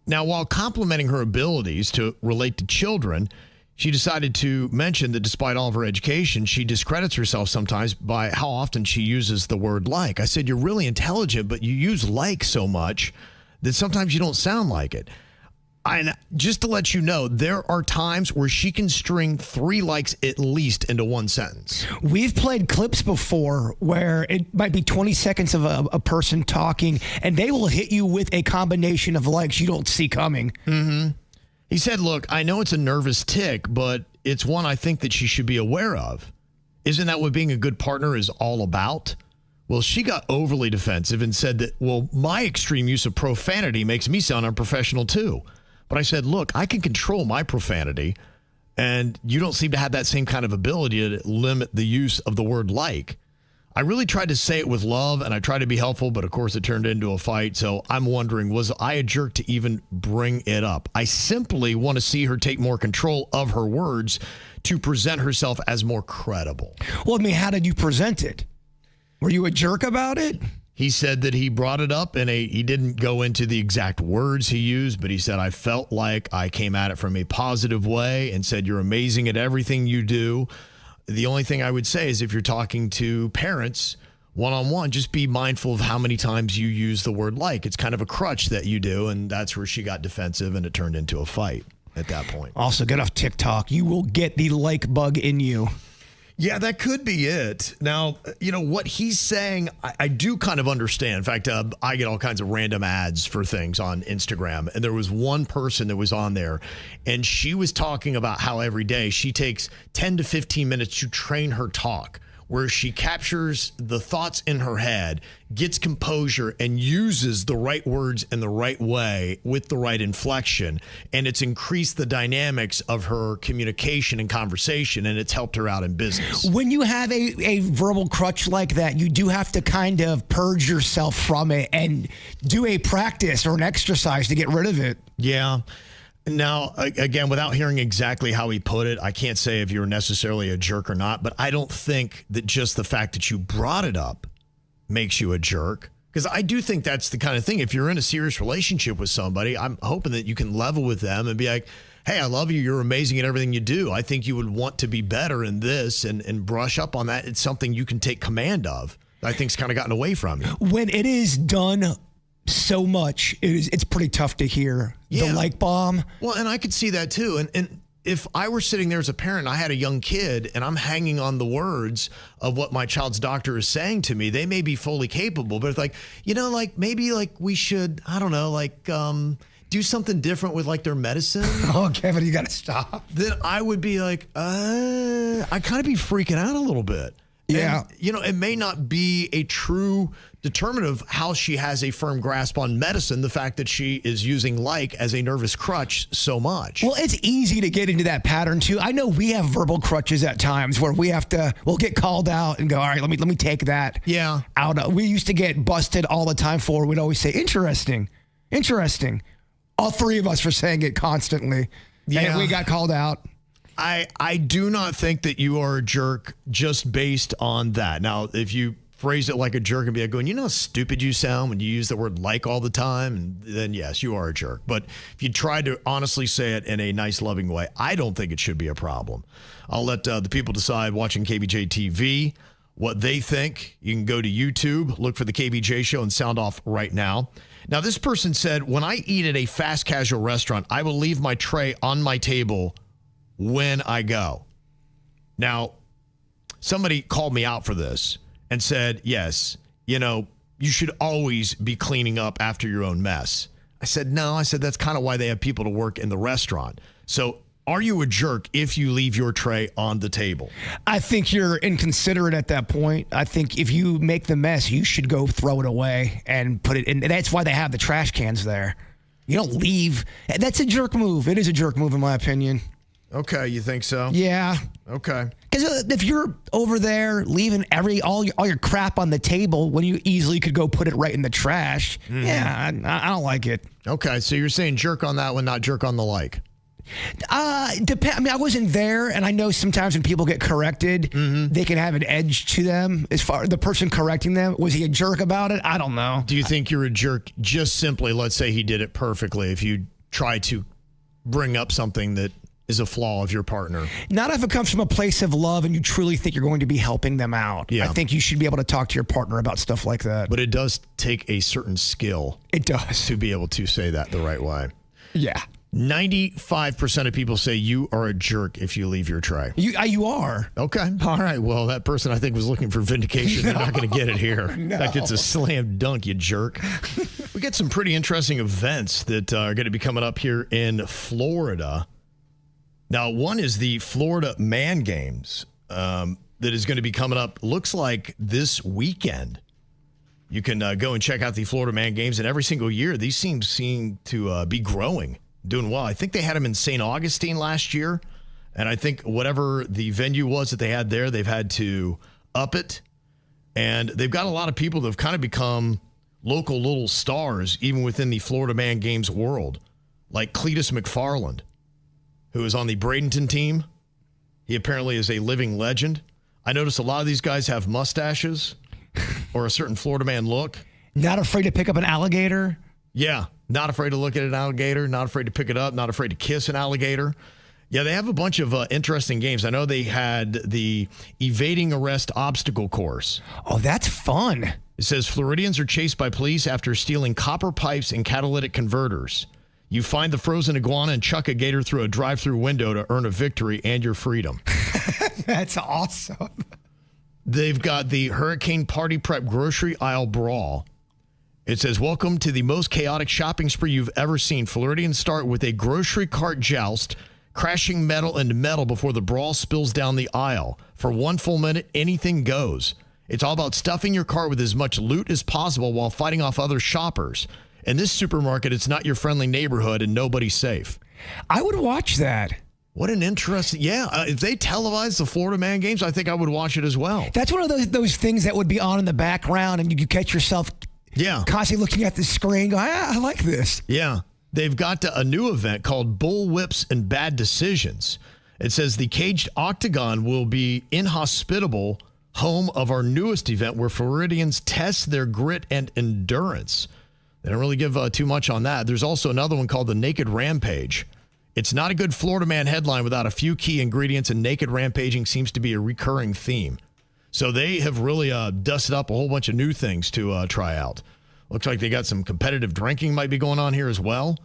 Now, while complimenting her abilities to relate to children, she decided to mention that despite all of her education, she discredits herself sometimes by how often she uses the word like. I said, you're really intelligent, but you use like so much that sometimes you don't sound like it. And just to let you know, there are times where she can string 3 likes at least into one sentence. We've played clips before where it might be 20 seconds of a person talking, and they will hit you with a combination of likes you don't see coming. Mm-hmm. He said, look, I know it's a nervous tick, but it's one I think that she should be aware of. Isn't that what being a good partner is all about? Well, she got overly defensive and said that, well, my extreme use of profanity makes me sound unprofessional too. But I said, look, I can control my profanity, and you don't seem to have that same kind of ability to limit the use of the word like. I really tried to say it with love, and I tried to be helpful, but of course it turned into a fight. So I'm wondering, was I a jerk to even bring it up? I simply want to see her take more control of her words to present herself as more credible. Well, I mean, how did you present it? Were you a jerk about it? He said that he brought it up, and he didn't go into the exact words he used, but he said, I felt like I came at it from a positive way and said, you're amazing at everything you do. The only thing I would say is if you're talking to parents one-on-one, just be mindful of how many times you use the word like. It's kind of a crutch that you do, and that's where she got defensive, and it turned into a fight at that point. Also, get off TikTok. You will get the like bug in you. Yeah, that could be it. Now, you know, what he's saying, I do kind of understand. In fact, I get all kinds of random ads for things on Instagram. And there was one person that was on there, and she was talking about how every day she takes 10 to 15 minutes to train her talk, where she captures the thoughts in her head, gets composure, and uses the right words in the right way with the right inflection. And it's increased the dynamics of her communication and conversation, and it's helped her out in business. When you have a verbal crutch like that, you do have to kind of purge yourself from it and do a practice or an exercise to get rid of it. Yeah. Now, again, without hearing exactly how he put it, I can't say if you're necessarily a jerk or not, but I don't think that just the fact that you brought it up makes you a jerk. Because I do think that's the kind of thing. If you're in a serious relationship with somebody, I'm hoping that you can level with them and be like, hey, I love you. You're amazing at everything you do. I think you would want to be better in this and brush up on that. It's something you can take command of. I think's kind of gotten away from you. When it is done so much, it's pretty tough to hear the like bomb. Well, and I could see that too. And if I were sitting there as a parent, I had a young kid, and I'm hanging on the words of what my child's doctor is saying to me, they may be fully capable, but it's like, maybe we should, I don't know, do something different with their medicine. Oh, Kevin, you got to stop. Then I would be like, I kind of be freaking out a little bit. Yeah. And, it may not be a true determinative of how she has a firm grasp on medicine, the fact that she is using as a nervous crutch so much. Well, it's easy to get into that pattern too. I know we have verbal crutches at times where we'll get called out and go, all right, let me take that out. We used to get busted all the time for, we'd always say, interesting. All three of us were saying it constantly. Yeah. And we got called out. I do not think that you are a jerk just based on that. Now, if you phrase it like a jerk and be going, how stupid you sound when you use the word all the time, then yes, you are a jerk. But if you try to honestly say it in a nice, loving way, I don't think it should be a problem. I'll let the people decide watching KVJ TV what they think. You can go to YouTube, look for the KVJ Show, and sound off right now. Now, this person said, when I eat at a fast casual restaurant, I will leave my tray on my table when I go. Now, somebody called me out for this and said, yes, you should always be cleaning up after your own mess. I said, no. I said, that's kind of why they have people to work in the restaurant. So are you a jerk if you leave your tray on the table? I think you're inconsiderate at that point. I think if you make the mess, you should go throw it away and put it in. That's why they have the trash cans there. You don't leave. That's a jerk move. It is a jerk move, in my opinion. Okay, you think so? Yeah. Okay. Because if you're over there leaving all your crap on the table when you easily could go put it right in the trash, I don't like it. Okay, so you're saying jerk on that one, not jerk on the like. I wasn't there, and I know sometimes when people get corrected, they can have an edge to them as far as the person correcting them. Was he a jerk about it? I don't know. Do you think you're a jerk just simply, let's say he did it perfectly, if you try to bring up something that is a flaw of your partner? Not if it comes from a place of love and you truly think you're going to be helping them out. Yeah. I think you should be able to talk to your partner about stuff like that. But it does take a certain skill. It does. To be able to say that the right way. Yeah. 95% of people say you are a jerk if you leave your tray. You are. Okay. All right. Well, that person I think was looking for vindication. They're not going to get it here. No. That gets a slam dunk, you jerk. We got some pretty interesting events that are going to be coming up here in Florida. Now, one is the Florida Man Games that is going to be coming up, looks like this weekend. You can go and check out the Florida Man Games, and every single year, these seem to be growing, doing well. I think they had them in St. Augustine last year, and I think whatever the venue was that they had there, they've had to up it, and they've got a lot of people that have kind of become local little stars, even within the Florida Man Games world, like Cletus McFarland, who is on the Bradenton team. He apparently is a living legend. I notice a lot of these guys have mustaches or a certain Florida man look. Not afraid to pick up an alligator? Yeah, not afraid to look at an alligator, not afraid to pick it up, not afraid to kiss an alligator. Yeah, they have a bunch of interesting games. I know they had the evading arrest obstacle course. Oh, that's fun. It says Floridians are chased by police after stealing copper pipes and catalytic converters. You find the frozen iguana and chuck a gator through a drive-through window to earn a victory and your freedom. That's awesome. They've got the Hurricane Party Prep Grocery Aisle Brawl. It says, welcome to the most chaotic shopping spree you've ever seen. Floridians start with a grocery cart joust, crashing metal into metal before the brawl spills down the aisle. For 1 full minute, anything goes. It's all about stuffing your cart with as much loot as possible while fighting off other shoppers. In this supermarket, it's not your friendly neighborhood and nobody's safe. I would watch that. What an interesting, if they televise the Florida Man Games, I think I would watch it as well. That's one of those things that would be on in the background and you catch yourself constantly looking at the screen going, I like this. Yeah. they've got a new event called Bull Whips and Bad Decisions. It says the Caged Octagon will be inhospitable, home of our newest event where Floridians test their grit and endurance. They don't really give too much on that. There's also another one called the Naked Rampage. It's not a good Florida man headline without a few key ingredients, and naked rampaging seems to be a recurring theme. So they have really dusted up a whole bunch of new things to try out. Looks like they got some competitive drinking might be going on here as well,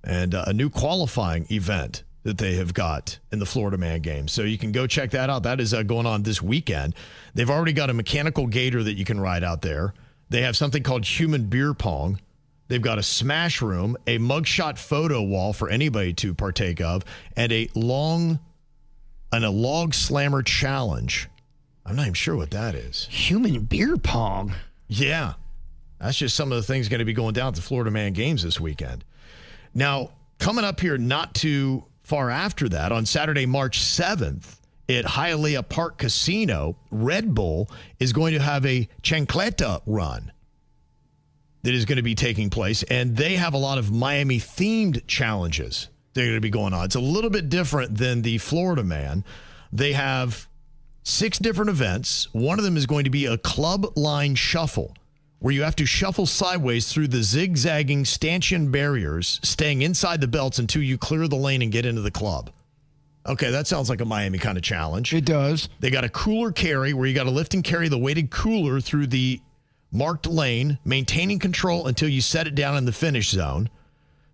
and a new qualifying event that they have got in the Florida Man Games. So you can go check that out. That is going on this weekend. They've already got a mechanical gator that you can ride out there. They have something called human beer pong. They've got a smash room, a mugshot photo wall for anybody to partake of, and a log slammer challenge. I'm not even sure what that is. Human beer pong? Yeah. That's just some of the things going to be going down at the Florida Man Games this weekend. Now, coming up here not too far after that, on Saturday, March 7th, at Hialeah Park Casino, Red Bull is going to have a Chancleta run that is going to be taking place, and they have a lot of Miami-themed challenges that are going to be going on. It's a little bit different than the Florida Man. They have 6 different events. One of them is going to be a club line shuffle, where you have to shuffle sideways through the zigzagging stanchion barriers, staying inside the belts until you clear the lane and get into the club. Okay, that sounds like a Miami kind of challenge. It does. They got a cooler carry where you got to lift and carry the weighted cooler through the marked lane, maintaining control until you set it down in the finish zone.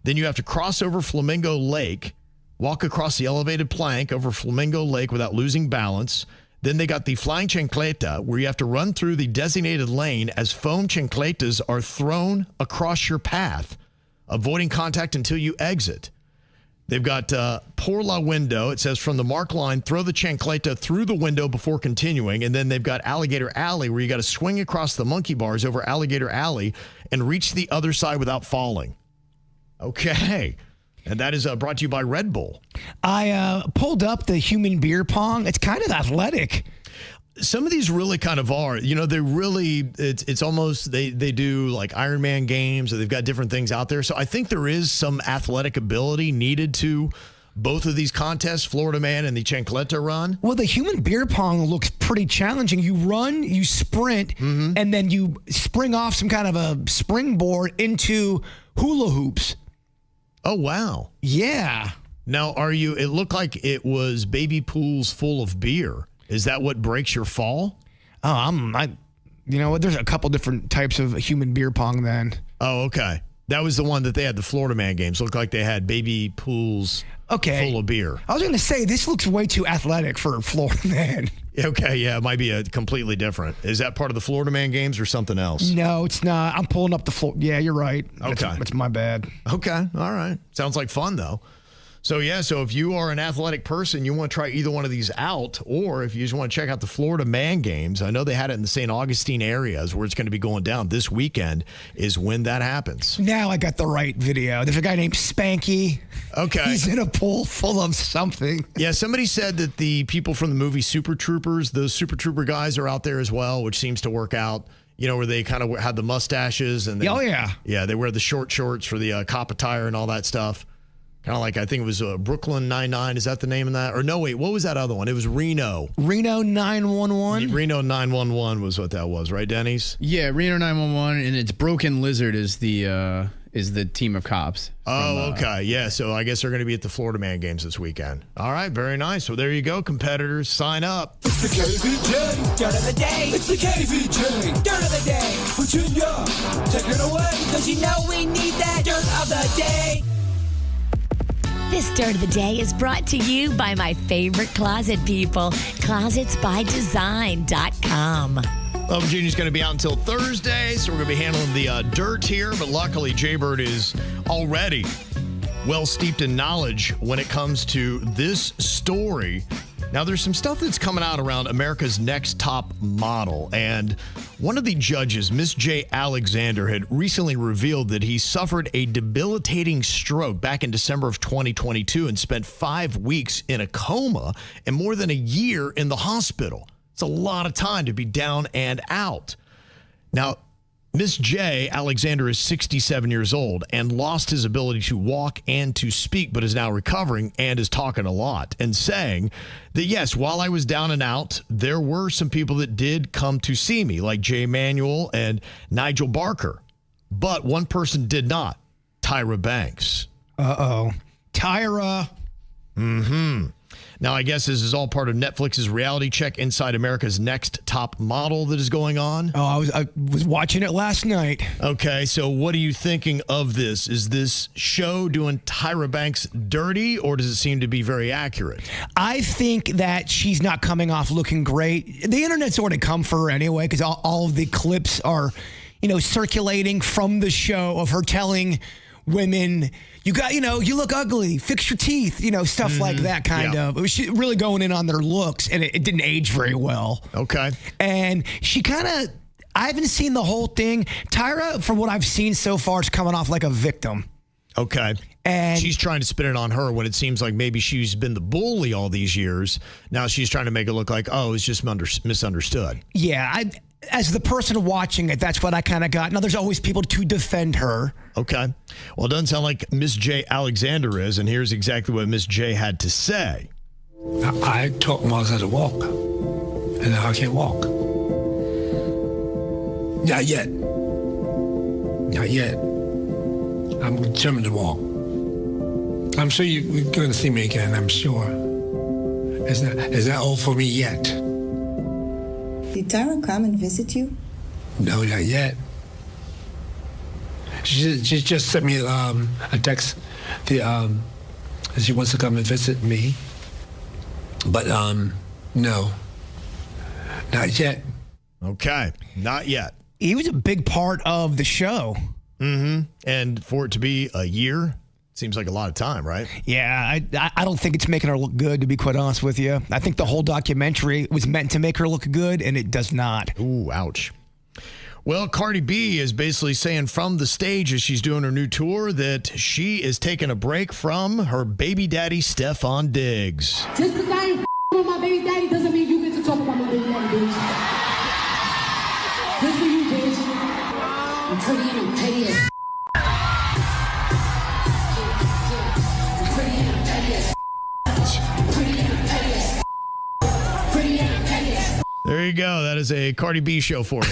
Then you have to cross over Flamingo Lake, walk across the elevated plank over Flamingo Lake without losing balance. Then they got the flying chancleta, where you have to run through the designated lane as foam chancletas are thrown across your path, avoiding contact until you exit. They've got Por la Window. It says from the mark line, throw the chancleta through the window before continuing. And then they've got Alligator Alley, where you got to swing across the monkey bars over Alligator Alley and reach the other side without falling. Okay. And that is brought to you by Red Bull. I pulled up the human beer pong. It's kind of athletic. Some of these really kind of are. You know, they really, it's almost, they do like Ironman games, or they've got different things out there. So I think there is some athletic ability needed to both of these contests, Florida Man and the Chancleta run. Well, the human beer pong looks pretty challenging. You run, you sprint, and then you spring off some kind of a springboard into hula hoops. Oh, wow. Yeah. Now, it looked like it was baby pools full of beer. Is that what breaks your fall? Oh, you know what? There's a couple different types of human beer pong then. Oh, okay. That was the one that they had, the Florida Man games. Looked like they had baby pools full of beer. I was going to say, this looks way too athletic for Florida Man. Okay, yeah, it might be completely different. Is that part of the Florida Man games or something else? No, it's not. I'm pulling up the Yeah, you're right. Okay. That's my bad. Okay, all right. Sounds like fun, though. So if you are an athletic person, you want to try either one of these out, or if you just want to check out the Florida Man games, I know they had it in the St. Augustine areas where it's going to be going down this weekend is when that happens. Now I got the right video. There's a guy named Spanky. Okay. He's in a pool full of something. Yeah, somebody said that the people from the movie Super Troopers, those Super Trooper guys are out there as well, which seems to work out. You know, where they kind of had the mustaches and yeah, they wear the short shorts for the cop attire and all that stuff. Kind of like, I think it was Brooklyn Nine-Nine. Is that the name of that? Or no, wait, what was that other one? It was Reno. Reno 911? Reno 911 was what that was, right, Denny's? Yeah, Reno 911, and it's Broken Lizard is the team of cops. Okay. Yeah, so I guess they're going to be at the Florida Man games this weekend. All right, very nice. Well, there you go, competitors. Sign up. It's the KVJ Dirt of the Day. It's the KVJ Dirt of the Day. Virginia, take it away. Because you know we need that Dirt of the Day. This Dirt of the Day is brought to you by my favorite closet people, closetsbydesign.com. Well, Virginia's going to be out until Thursday, so we're going to be handling the dirt here. But luckily, Jbird is already well steeped in knowledge when it comes to this story. Now, there's some stuff that's coming out around America's Next Top Model, and one of the judges, Miss J. Alexander, had recently revealed that he suffered a debilitating stroke back in December of 2022 and spent 5 weeks in a coma and more than a year in the hospital. It's a lot of time to be down and out. Now, Miss J. Alexander is 67 years old and lost his ability to walk and to speak, but is now recovering and is talking a lot and saying that, yes, while I was down and out, there were some people that did come to see me, like Jay Manuel and Nigel Barker. But one person did not, Tyra Banks. Uh-oh. Tyra. Mm-hmm. Now, I guess this is all part of Netflix's reality check Inside America's Next Top Model that is going on. Oh, I was watching it last night. Okay, so what are you thinking of this? Is this show doing Tyra Banks dirty, or does it seem to be very accurate? I think that she's not coming off looking great. The internet's already come for her anyway, because all of the clips are, circulating from the show of her telling women, you look ugly, fix your teeth, stuff like that kind of. It was really going in on their looks, and it didn't age very well. Okay. And she I haven't seen the whole thing. Tyra, from what I've seen so far, is coming off like a victim. Okay. And she's trying to spin it on her when it seems like maybe she's been the bully all these years. Now she's trying to make it look like, it's just misunderstood. Yeah, as the person watching it, that's what I kind of got. Now, there's always people to defend her. Okay. Well, it doesn't sound like Miss J. Alexander is, and here's exactly what Miss J had to say. I taught Mars how to walk, and now I can't walk. Not yet. Not yet. I'm determined to walk. I'm sure you're going to see me again, I'm sure. Is that all for me yet? Did Tyra come and visit you? No, not yet. She just sent me a text. She wants to come and visit me. But, no. Not yet. Okay. Not yet. He was a big part of the show. Mm-hmm. And for it to be a year, seems like a lot of time, right? Yeah, I don't think it's making her look good, to be quite honest with you. I think the whole documentary was meant to make her look good, and it does not. Ooh, ouch. Well, Cardi B is basically saying from the stage as she's doing her new tour that she is taking a break from her baby daddy, Stefon Diggs. Just because I ain't with my baby daddy doesn't mean you get to talk about my baby daddy, bitch. This for you, bitch. I'm pretty and I'm petty as There you go. That is a Cardi B show for you.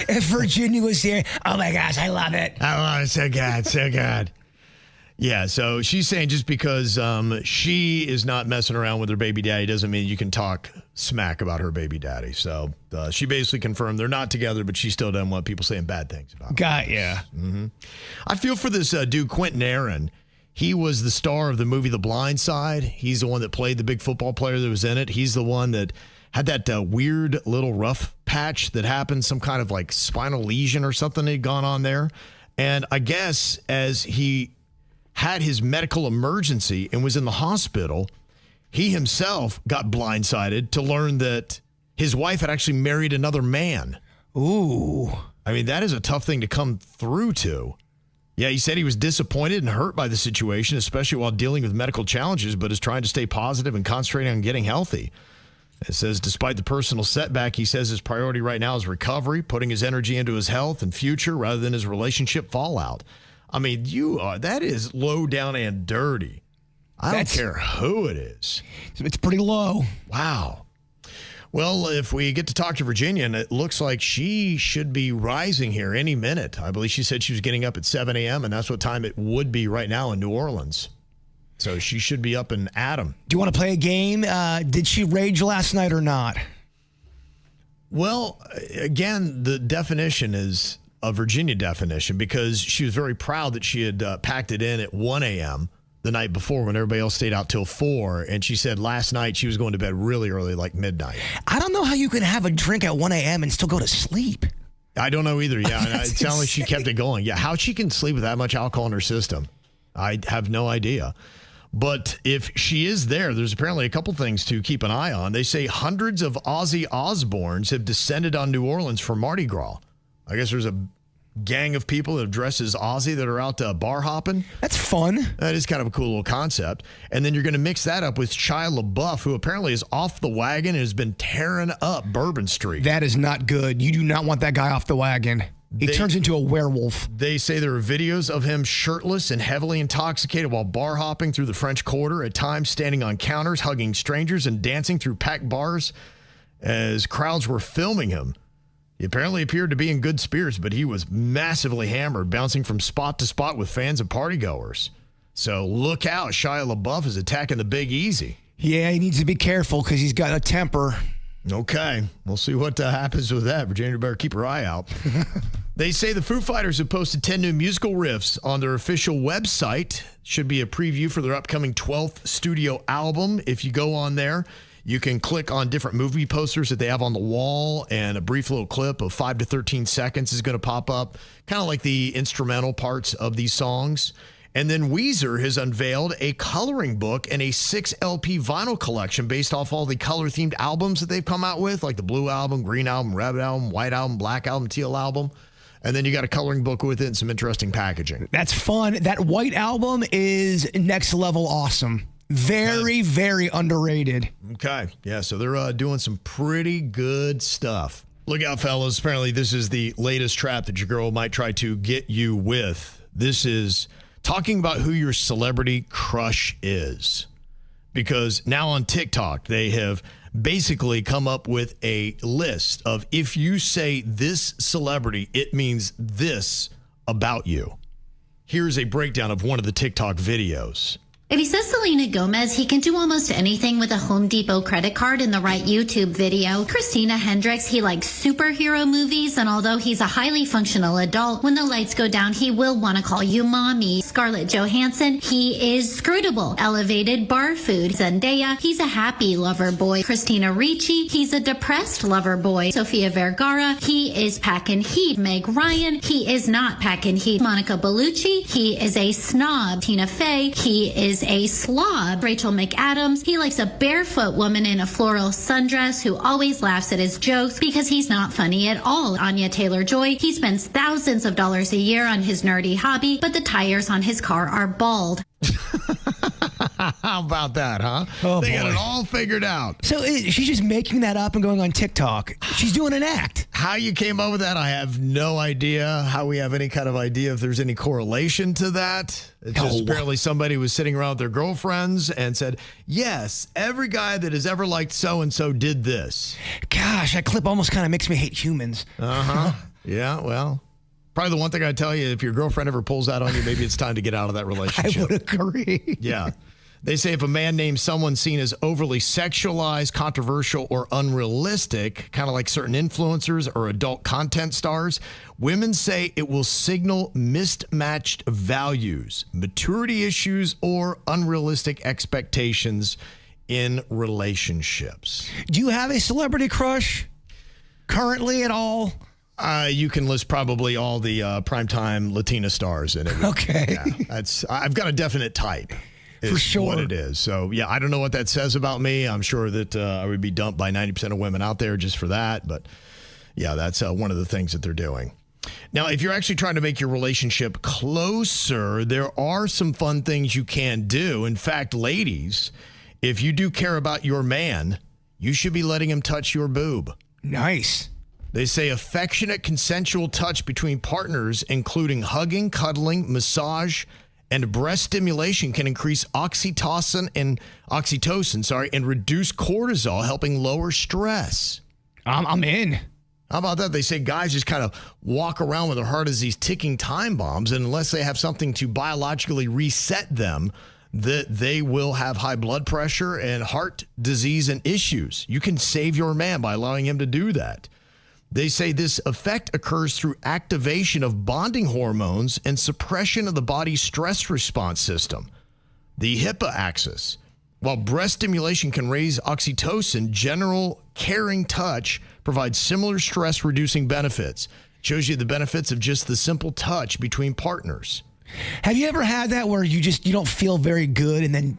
If Virginia was here, oh my gosh, I love it. I love it. So good. So good. Yeah, so she's saying just because she is not messing around with her baby daddy doesn't mean you can talk smack about her baby daddy. So she basically confirmed they're not together, but she still doesn't want people saying bad things about him. Got ya. Mm-hmm. I feel for this dude, Quentin Aaron. He was the star of the movie The Blind Side. He's the one that played the big football player that was in it. He's the one that had that weird little rough patch that happened, some kind of like spinal lesion or something that had gone on there. And I guess as he had his medical emergency and was in the hospital, he himself got blindsided to learn that his wife had actually married another man. Ooh. I mean, that is a tough thing to come through to. Yeah, he said he was disappointed and hurt by the situation, especially while dealing with medical challenges, but is trying to stay positive and concentrating on getting healthy. It says, despite the personal setback, he says his priority right now is recovery, putting his energy into his health and future rather than his relationship fallout. I mean, that is low down and dirty. I don't care who it is. It's pretty low. Wow. Well, if we get to talk to Virginia, and it looks like she should be rising here any minute. I believe she said she was getting up at 7 a.m., and that's what time it would be right now in New Orleans. So she should be up and at 'em. Do you want to play a game? Did she rage last night or not? Well, again, the definition is a Virginia definition because she was very proud that she had packed it in at 1 a.m. the night before when everybody else stayed out till 4. And she said last night she was going to bed really early, like midnight. I don't know how you can have a drink at 1 a.m. and still go to sleep. I don't know either. Yeah, it sounds like she kept it going. Yeah, how she can sleep with that much alcohol in her system, I have no idea. But if she is there, there's apparently a couple things to keep an eye on. They say hundreds of Ozzy Osbournes have descended on New Orleans for Mardi Gras. I guess there's a gang of people that dress as Ozzy that are out bar hopping. That's fun. That is kind of a cool little concept. And then you're going to mix that up with Shia Lebeouf, who apparently is off the wagon and has been tearing up Bourbon Street. That is not good. You do not want that guy off the wagon. He turns into a werewolf. They say there are videos of him shirtless and heavily intoxicated while bar hopping through the French Quarter, at times standing on counters, hugging strangers, and dancing through packed bars as crowds were filming him. He apparently appeared to be in good spirits, but he was massively hammered, bouncing from spot to spot with fans and partygoers. So look out, Shia LaBeouf is attacking the Big Easy. Yeah, he needs to be careful because he's got a temper. Okay, we'll see what happens with that. Virginia, better keep her eye out. They say the Foo Fighters have posted 10 new musical riffs on their official website. Should be a preview for their upcoming 12th studio album. If you go on there, you can click on different movie posters that they have on the wall, and a brief little clip of 5 to 13 seconds is going to pop up, kind of like the instrumental parts of these songs. And then Weezer has unveiled a coloring book and a 6 LP vinyl collection based off all the color-themed albums that they've come out with, like the Blue Album, Green Album, Red Album, White Album, Black Album, Teal Album. And then you got a coloring book with it and some interesting packaging. That's fun. That White Album is next level awesome. Very, very underrated. Okay. Yeah, so they're doing some pretty good stuff. Look out, fellas. Apparently, this is the latest trap that your girl might try to get you with. This is talking about who your celebrity crush is. Because now on TikTok, they have basically come up with a list of, if you say this celebrity, it means this about you. Here's a breakdown of one of the TikTok videos. If he says Selena Gomez, he can do almost anything with a Home Depot credit card in the right YouTube video. Christina Hendricks, he likes superhero movies, and although he's a highly functional adult, when the lights go down, he will want to call you mommy. Scarlett Johansson, he is scrutable, elevated bar food. Zendaya, he's a happy lover boy. Christina Ricci, he's a depressed lover boy. Sofia Vergara, he is packin' heat. Meg Ryan, he is not packin' heat. Monica Bellucci, he is a snob. Tina Fey, he is a slob. Rachel McAdams, he likes a barefoot woman in a floral sundress who always laughs at his jokes because he's not funny at all. Anya Taylor-Joy, he spends thousands of dollars a year on his nerdy hobby, but the tires on his car are bald. How about that, huh? Oh, they boy. got it all figured out. So she's just making that up and going on TikTok. She's doing an act. How you came up with that, I have no idea. How we have any kind of idea if there's any correlation to that. It's just apparently somebody was sitting around with their girlfriends and said, yes, every guy that has ever liked so-and-so did this. Gosh, that clip almost kind of makes me hate humans. Uh-huh. Yeah, well, probably the one thing I'd tell you, if your girlfriend ever pulls that on you, maybe it's time to get out of that relationship. I would agree. Yeah. They say if a man names someone seen as overly sexualized, controversial, or unrealistic, kind of like certain influencers or adult content stars, women say it will signal mismatched values, maturity issues, or unrealistic expectations in relationships. Do you have a celebrity crush currently at all? You can list probably all the primetime Latina stars in it. Okay. Yeah, I've got a definite type. For sure. What it is. So, yeah, I don't know what that says about me. I'm sure that I would be dumped by 90% of women out there just for that. But, yeah, that's one of the things that they're doing. Now, if you're actually trying to make your relationship closer, there are some fun things you can do. In fact, ladies, if you do care about your man, you should be letting him touch your boob. Nice. They say affectionate, consensual touch between partners, including hugging, cuddling, massage, and breast stimulation, can increase oxytocin and reduce cortisol, helping lower stress. I'm in. How about that? They say guys just kind of walk around with their heart as these ticking time bombs, and unless they have something to biologically reset them, that they will have high blood pressure and heart disease and issues. You can save your man by allowing him to do that. They say this effect occurs through activation of bonding hormones and suppression of the body's stress response system, the HIPAA axis. While breast stimulation can raise oxytocin, general caring touch provides similar stress-reducing benefits. It shows you the benefits of just the simple touch between partners. Have you ever had that where you don't feel very good, and then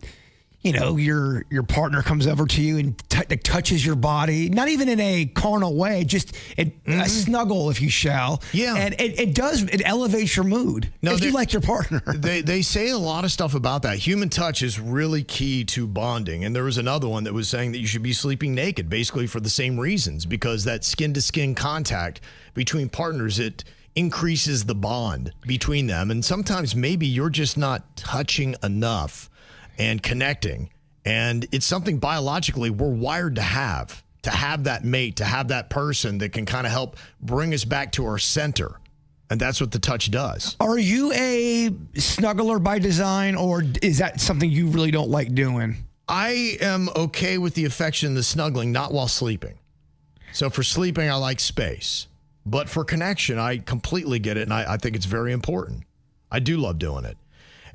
your partner comes over to you and touches your body, not even in a carnal way, just a snuggle, if you shall. Yeah. And it elevates your mood if you like your partner. They say a lot of stuff about that. Human touch is really key to bonding. And there was another one that was saying that you should be sleeping naked, basically for the same reasons, because that skin-to-skin contact between partners, it increases the bond between them. And sometimes maybe you're just not touching enough and connecting. And it's something biologically we're wired to have that mate, to have that person that can kind of help bring us back to our center. And that's what the touch does. Are you a snuggler by design, or is that something you really don't like doing? I am okay with the affection, the snuggling, not while sleeping. So for sleeping, I like space. But for connection, I completely get it, and I think it's very important. I do love doing it.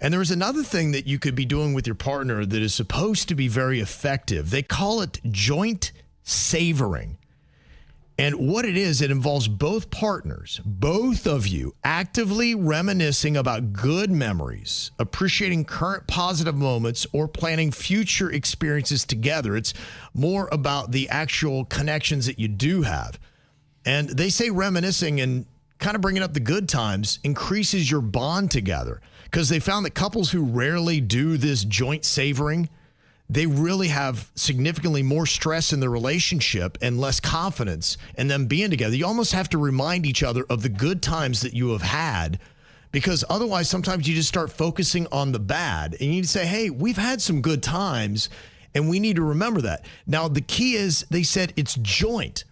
And there's another thing that you could be doing with your partner that is supposed to be very effective. They call it joint savoring. And what it is, it involves both partners, both of you, actively reminiscing about good memories, appreciating current positive moments, or planning future experiences together. It's more about the actual connections that you do have. And they say reminiscing and kind of bringing up the good times increases your bond together, because they found that couples who rarely do this joint savoring, they really have significantly more stress in their relationship and less confidence in them being together. You almost have to remind each other of the good times that you have had, because otherwise sometimes you just start focusing on the bad. And you need to say, hey, we've had some good times, and we need to remember that. Now, the key is, they said it's joint.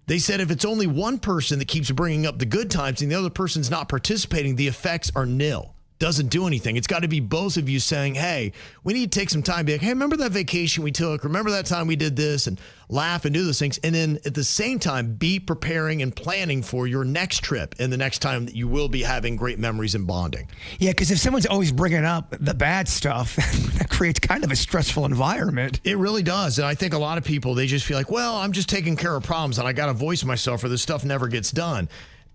They said if it's only one person that keeps bringing up the good times and the other person's not participating, the effects are nil. Doesn't do anything. It's got to be both of you saying, hey, we need to take some time, be like, hey, remember that vacation we took? Remember that time we did this? And laugh and do those things. And then at the same time, be preparing and planning for your next trip and the next time that you will be having great memories and bonding. Yeah, because if someone's always bringing up the bad stuff, that creates kind of a stressful environment. It really does. And I think a lot of people, they just feel like, well, I'm just taking care of problems and I got to voice myself or this stuff never gets done.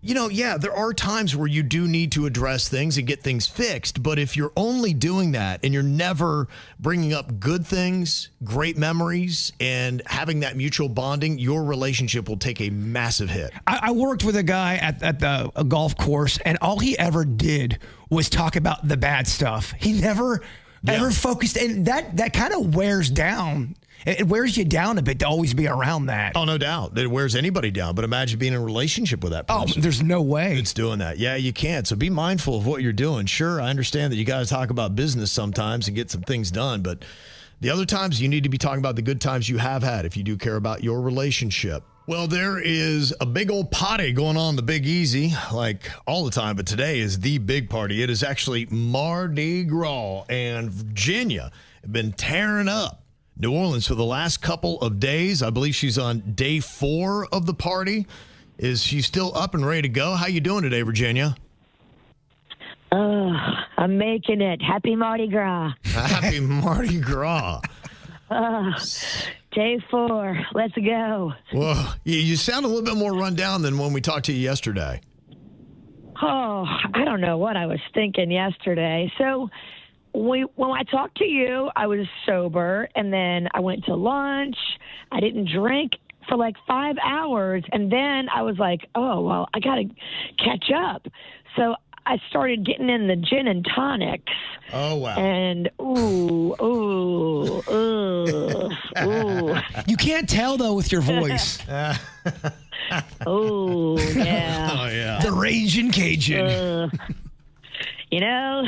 You know, yeah, there are times where you do need to address things and get things fixed. But if you're only doing that and you're never bringing up good things, great memories, and having that mutual bonding, your relationship will take a massive hit. I worked with a guy at a golf course, and all he ever did was talk about the bad stuff. He never ever focused, and that kind of wears down. It wears you down a bit to always be around that. Oh, no doubt. It wears anybody down. But imagine being in a relationship with that person. Oh, there's no way. It's doing that. Yeah, you can't. So be mindful of what you're doing. Sure, I understand that you got to talk about business sometimes and get some things done. But the other times, you need to be talking about the good times you have had if you do care about your relationship. Well, there is a big old party going on the Big Easy, like all the time. But today is the big party. It is actually Mardi Gras. And Virginia have been tearing up New Orleans for the last couple of days. I believe she's on day 4 of the party. Is she still up and ready to go? How you doing today, Virginia? I'm making it. Happy Mardi Gras. Happy Mardi Gras. Day 4. Let's go. Well, you sound a little bit more run down than when we talked to you yesterday. Oh, I don't know what I was thinking yesterday. So when I talked to you, I was sober, and then I went to lunch. I didn't drink for like 5 hours, and then I was like, oh, well, I got to catch up. So I started getting in the gin and tonics. Oh, wow. And, ooh. You can't tell, though, with your voice. Oh, yeah. Oh, yeah. The Raging Cajun. You know,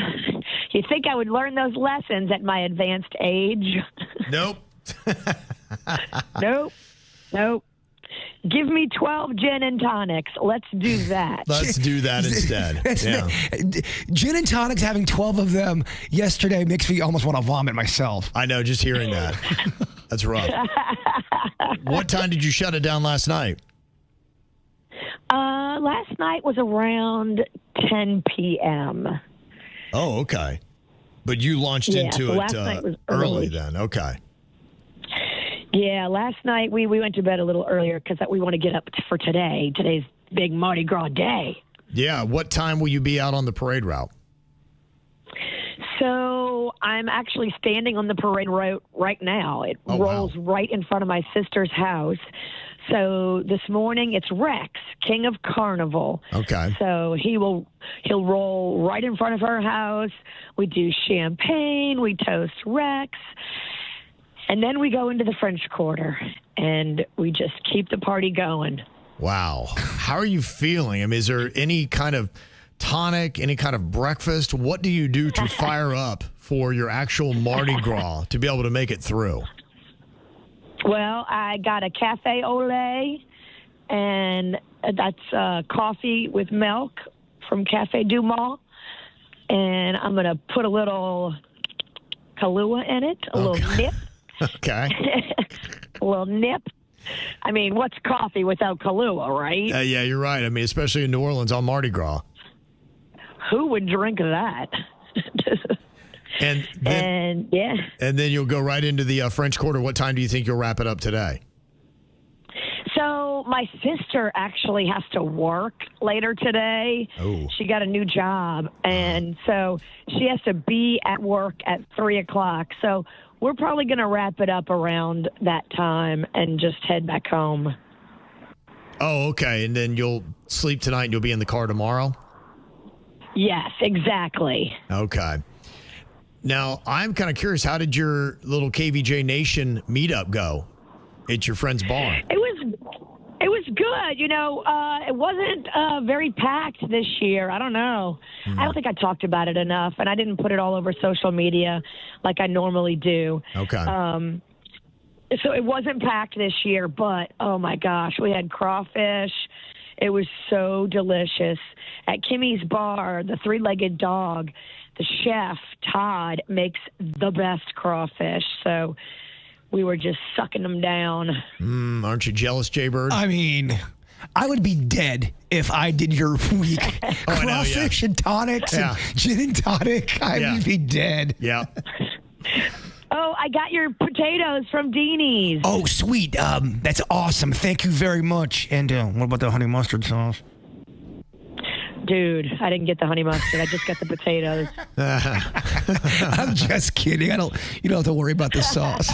you think I would learn those lessons at my advanced age? Nope. Nope. Give me 12 gin and tonics. Let's do that. Let's do that instead. Yeah. Gin and tonics, having 12 of them yesterday makes me almost want to vomit myself. I know, just hearing that. That's rough. What time did you shut it down last night? Last night was around 10 p.m. Oh, okay. But you launched into it last night was early then. Okay. Yeah, last night we went to bed a little earlier because we want to get up for today. Today's big Mardi Gras day. Yeah. What time will you be out on the parade route? So I'm actually standing on the parade route right now. It rolls right in front of my sister's house. So this morning it's Rex, King of Carnival. Okay. So he'll roll right in front of her house. We do champagne. We toast Rex. And then we go into the French Quarter, and we just keep the party going. Wow. How are you feeling? I mean, is there any kind of tonic, any kind of breakfast? What do you do to fire up for your actual Mardi Gras to be able to make it through? Well, I got a cafe au lait, and that's coffee with milk from Cafe Duvall. And I'm going to put a little Kahlua in it, a little nip. Okay. A little nip. I mean, what's coffee without Kahlua, right? Yeah, you're right. I mean, especially in New Orleans on Mardi Gras. Who would drink that? And then you'll go right into the French Quarter. What time do you think you'll wrap it up today? So my sister actually has to work later today. Oh. She got a new job, and so she has to be at work at 3 o'clock. So we're probably going to wrap it up around that time and just head back home. Oh, okay. And then you'll sleep tonight and you'll be in the car tomorrow? Yes, exactly. Okay. Now, I'm kind of curious, how did your little KVJ Nation meetup go at your friend's bar? It was good. You know, it wasn't very packed this year. I don't know. I don't think I talked about it enough, and I didn't put it all over social media like I normally do. Okay. So it wasn't packed this year, but, oh, my gosh, we had crawfish. It was so delicious. At Kimmy's bar, the three-legged dog, the chef, Todd, makes the best crawfish. So we were just sucking them down. Aren't you jealous, Jbird? I mean, I would be dead if I did your week. Crawfish and tonics and gin and tonic. I would be dead. Yeah. Oh, I got your potatoes from Deanie's. Oh, sweet. That's awesome. Thank you very much. And what about the honey mustard sauce? Dude, I didn't get the honey mustard. I just got the potatoes. I'm just kidding. You don't have to worry about the sauce.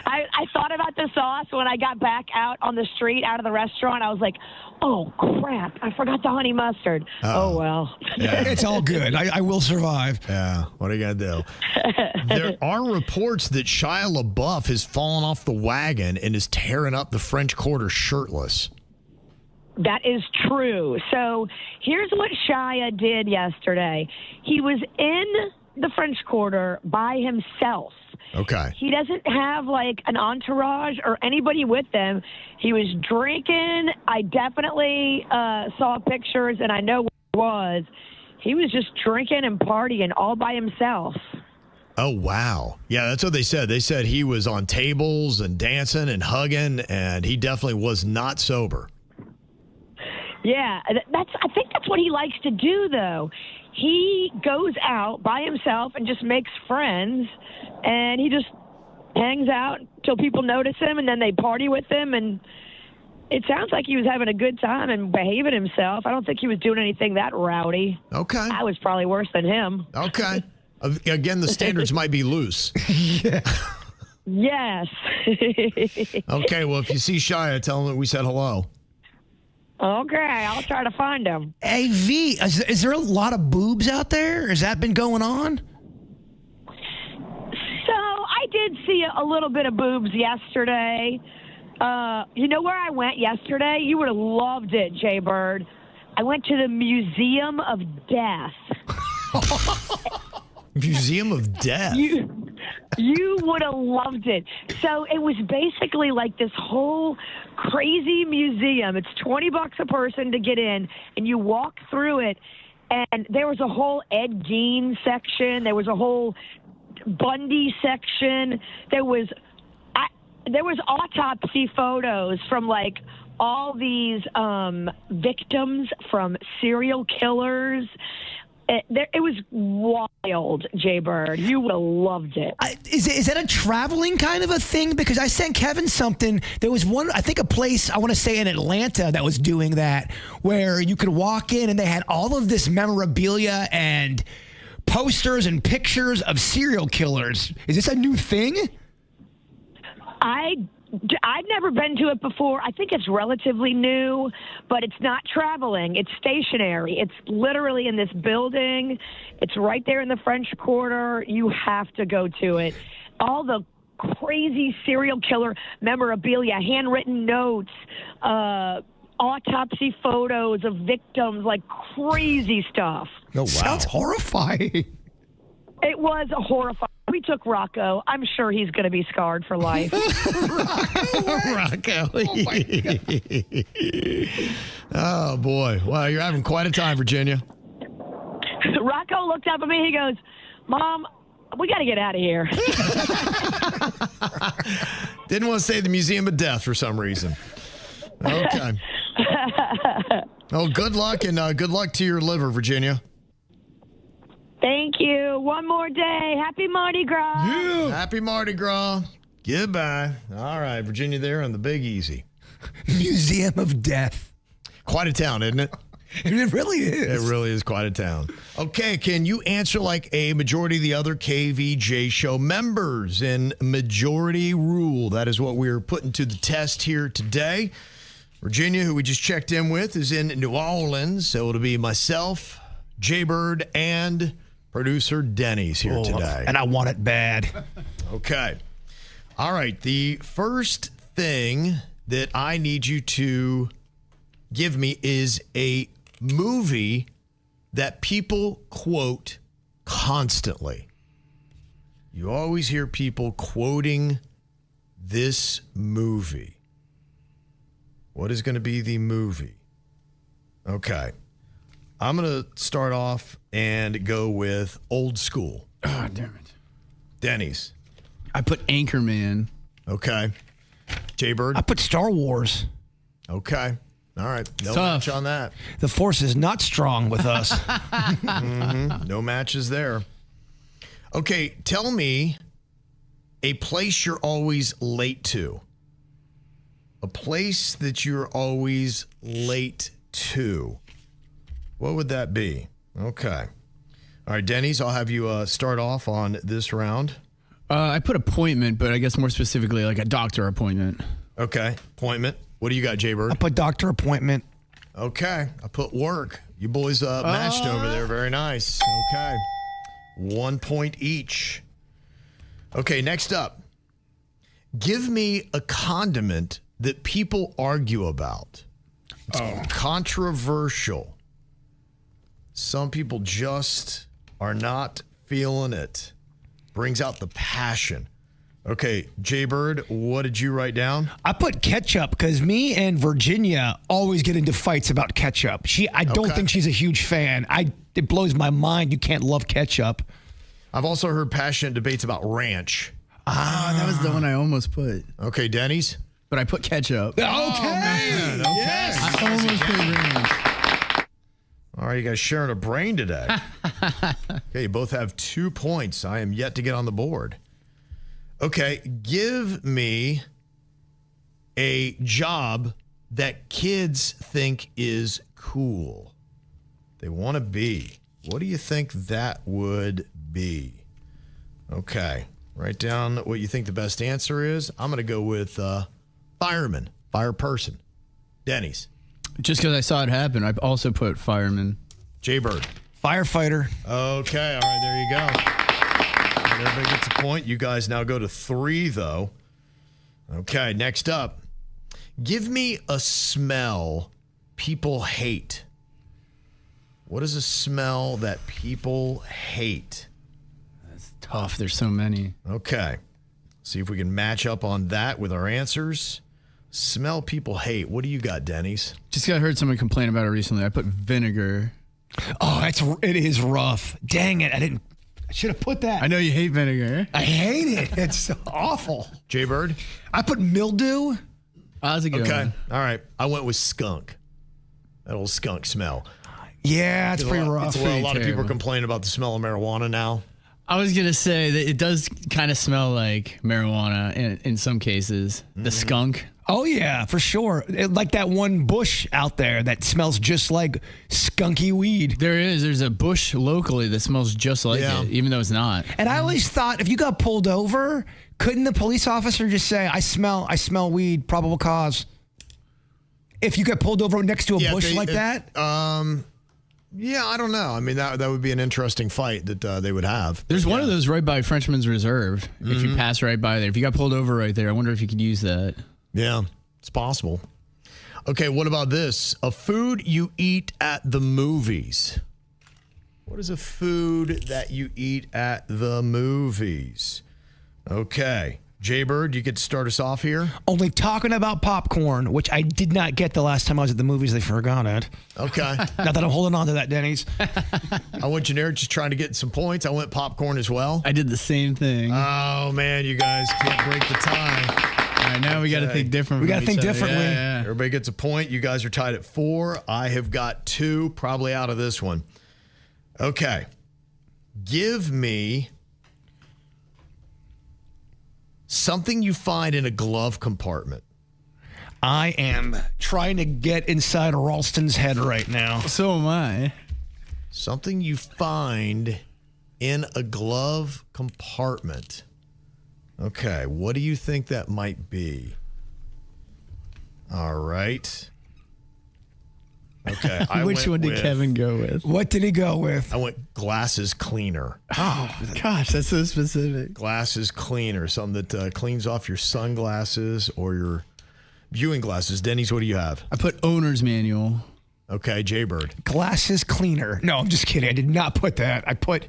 I thought about the sauce when I got back out on the street, out of the restaurant. I was like, oh, crap. I forgot the honey mustard. Oh, well. Yeah. It's all good. I will survive. Yeah. What are you going to do? There are reports that Shia LaBeouf has fallen off the wagon and is tearing up the French Quarter shirtless. That is true. So here's what Shia did yesterday. He was in the French Quarter by himself. Okay. He doesn't have like an entourage or anybody with him. He was drinking. I definitely saw pictures, and I know what it was. He was just drinking and partying all by himself. Oh, wow. Yeah, that's what they said. They said he was on tables and dancing and hugging, and he definitely was not sober. Yeah, I think that's what he likes to do, though. He goes out by himself and just makes friends, and he just hangs out until people notice him, and then they party with him, and it sounds like he was having a good time and behaving himself. I don't think he was doing anything that rowdy. Okay. I was probably worse than him. Okay. Again, the standards might be loose. Yeah. Yes. Okay, well, if you see Shia, tell him that we said hello. Okay, I'll try to find him. Hey, V, is there a lot of boobs out there? Has that been going on? So I did see a little bit of boobs yesterday. You know where I went yesterday? You would have loved it, Jbird. I went to the Museum of Death. Museum of Death? You would have loved it. So it was basically like this whole crazy museum. It's $20 a person to get in, and you walk through it, and there was a whole Ed Gein section. There was a whole Bundy section. There was autopsy photos from like all these victims from serial killers. It was wild, Jbird. You would have loved it. Is that a traveling kind of a thing? Because I sent Kevin something. There was one, I think a place, I want to say in Atlanta, that was doing that, where you could walk in and they had all of this memorabilia and posters and pictures of serial killers. Is this a new thing? I've never been to it before. I think it's relatively new, but it's not traveling. It's stationary. It's literally in this building. It's right there in the French Quarter. You have to go to it. All the crazy serial killer memorabilia, handwritten notes, autopsy photos of victims, like crazy stuff. Oh, wow. Sounds horrifying. It was horrifying. We took Rocco. I'm sure he's going to be scarred for life. Rocco. Oh, my God. Oh, boy. Wow, you're having quite a time, Virginia. Rocco looked up at me. He goes, Mom, we got to get out of here. Didn't want to say the Museum of Death for some reason. Okay. Oh, good luck, and good luck to your liver, Virginia. Thank you. One more day. Happy Mardi Gras. Yeah. Happy Mardi Gras. Goodbye. All right, Virginia there on the Big Easy. Museum of Death. Quite a town, isn't it? It really is. It really is quite a town. Okay, can you answer like a majority of the other KVJ show members in majority rule? That is what we're putting to the test here today. Virginia, who we just checked in with, is in New Orleans, so it'll be myself, Jbird, and producer Denny's here today. And I want it bad. Okay. All right. The first thing that I need you to give me is a movie that people quote constantly. You always hear people quoting this movie. What is going to be the movie? Okay. I'm going to start off and go with Old School. Oh, damn it. Denny's. I put Anchorman. Okay. Jbird. I put Star Wars. Okay. All right. No Tough. match on that. The force is not strong with us. No matches there. Okay. Tell me a place you're always late to. A place that you're always late to. What would that be? Okay. All right, Denny's, I'll have you start off on this round. I put appointment, but I guess more specifically like a doctor appointment. Okay. Appointment. What do you got, Jbird? I put doctor appointment. Okay. I put work. You boys matched over there. Very nice. Okay. 1 point each. Okay, next up. Give me a condiment that people argue about. It's controversial. Some people just are not feeling it. Brings out the passion. Okay, Jbird, what did you write down? I put ketchup because me and Virginia always get into fights about ketchup. I don't think she's a huge fan. It blows my mind you can't love ketchup. I've also heard passionate debates about ranch. That was the one I almost put. Okay, Denny's? But I put ketchup. Okay. Man, okay. Yes. I almost put ranch. All right, you guys sharing a brain today. Okay, you both have 2 points. I am yet to get on the board. Okay, give me a job that kids think is cool. They want to be. What do you think that would be? Okay, write down what you think the best answer is. I'm going to go with fireman, fire person. Denny's. Just because I saw it happen, I also put fireman. Jbird. Firefighter. Okay, all right, there you go. And everybody gets a point. You guys now go to 3, though. Okay, next up. Give me a smell people hate. What is a smell that people hate? That's tough. There's so many. Okay. See if we can match up on that with our answers. Smell people hate. What do you got, Denny's? Just got heard someone complain about it recently. I put vinegar. Oh, it is rough. Dang it. I should have put that. I know you hate vinegar. I hate it. It's awful. Jbird? I put mildew. Oh, that's a good one. All right. I went with skunk. That old skunk smell. Yeah, it's pretty rough. A lot of people are complaining about the smell of marijuana now. I was going to say that it does kind of smell like marijuana in some cases. The skunk. Oh, yeah, for sure. Like that one bush out there that smells just like skunky weed. There's a bush locally that smells just like it, even though it's not. And I always thought if you got pulled over, couldn't the police officer just say, I smell weed, probable cause? If you get pulled over next to a bush like that? Yeah, I don't know. I mean, that would be an interesting fight that they would have. There's one of those right by Frenchman's Reserve. If you pass right by there. If you got pulled over right there, I wonder if you could use that. Yeah, it's possible. Okay, what about this? A food you eat at the movies. What is a food that you eat at the movies? Okay. Jbird, you get to start us off here. Only talking about popcorn, which I did not get the last time I was at the movies. They forgot it. Okay. Not that I'm holding on to that, Denny's. I went generic, just trying to get some points. I went popcorn as well. I did the same thing. Oh, man, you guys can't break the tie. All right, now we got to think different. We got to think differently. Yeah. Everybody gets a point. You guys are tied at 4. I have got 2, probably out of this one. Okay. Give me something you find in a glove compartment. I am trying to get inside Ralston's head right now. So am I. Something you find in a glove compartment. Okay, what do you think that might be? All right. Okay. Which one did Kevin go with? What did he go with? I went glasses cleaner. Oh, gosh, that's so specific. Glasses cleaner, something that cleans off your sunglasses or your viewing glasses. Denny's, what do you have? I put owner's manual. Okay, Jbird. Glasses cleaner. No, I'm just kidding. I did not put that. I put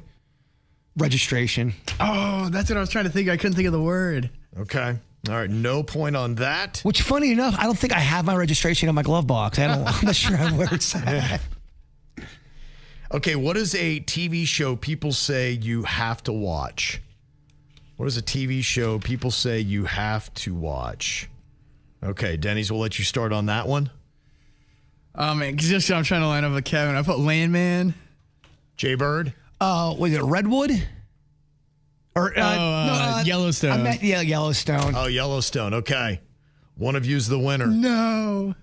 registration. Oh, that's what I was trying to think. I couldn't think of the word. Okay. All right, no point on that. Which, funny enough, I don't think I have my registration in my glove box. I'm not sure where it's at. Okay, what is a TV show people say you have to watch? What is a TV show people say you have to watch? Okay, Denny's, we'll let you start on that one. Oh, man, just I'm trying to line up with Kevin. I put Landman. Jbird? Was it Redwood? Or Yellowstone. I meant, Yellowstone. Oh, Yellowstone. Okay. One of you's the winner. No.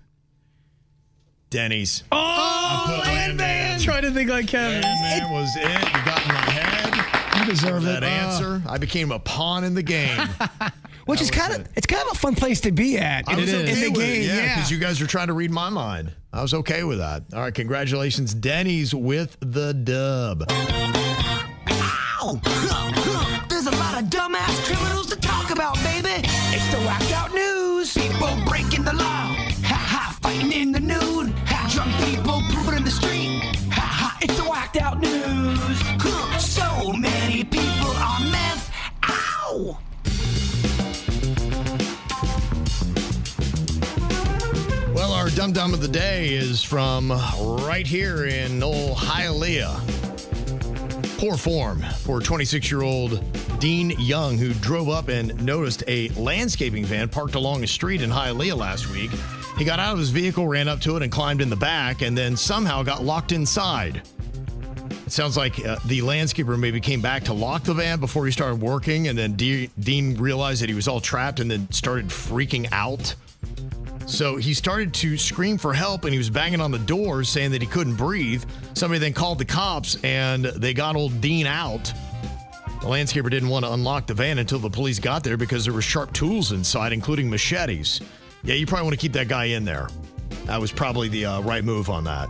Denny's. Oh, I put Landman. Trying to think like Kevin. Landman was it. You got in my head. You deserve that it. answer. I became a pawn in the game. Which is kind of a fun place to be at. I was okay in the with game, it, because you guys are trying to read my mind. I was okay with that. All right, congratulations, Denny's with the dub. Ow! There's a lot of dumbass criminals to talk about, baby. It's the whacked out news. People breaking the law. Ha ha, fighting in the nude. Ha, drunk people pooping in the street. Ha ha, it's the whacked out news. So many people on meth. Ow! Well, our Dum Dum of the day is from right here in old Hialeah. Poor form for 26-year-old Dean Young, who drove up and noticed a landscaping van parked along a street in Hialeah last week. He got out of his vehicle, ran up to it, and climbed in the back, and then somehow got locked inside. It sounds like the landscaper maybe came back to lock the van before he started working, and then Dean realized that he was all trapped and then started freaking out. So he started to scream for help, and he was banging on the doors saying that he couldn't breathe. Somebody then called the cops, and they got old Dean out. The landscaper didn't want to unlock the van until the police got there because there were sharp tools inside, including machetes. Yeah, you probably want to keep that guy in there. That was probably the right move on that.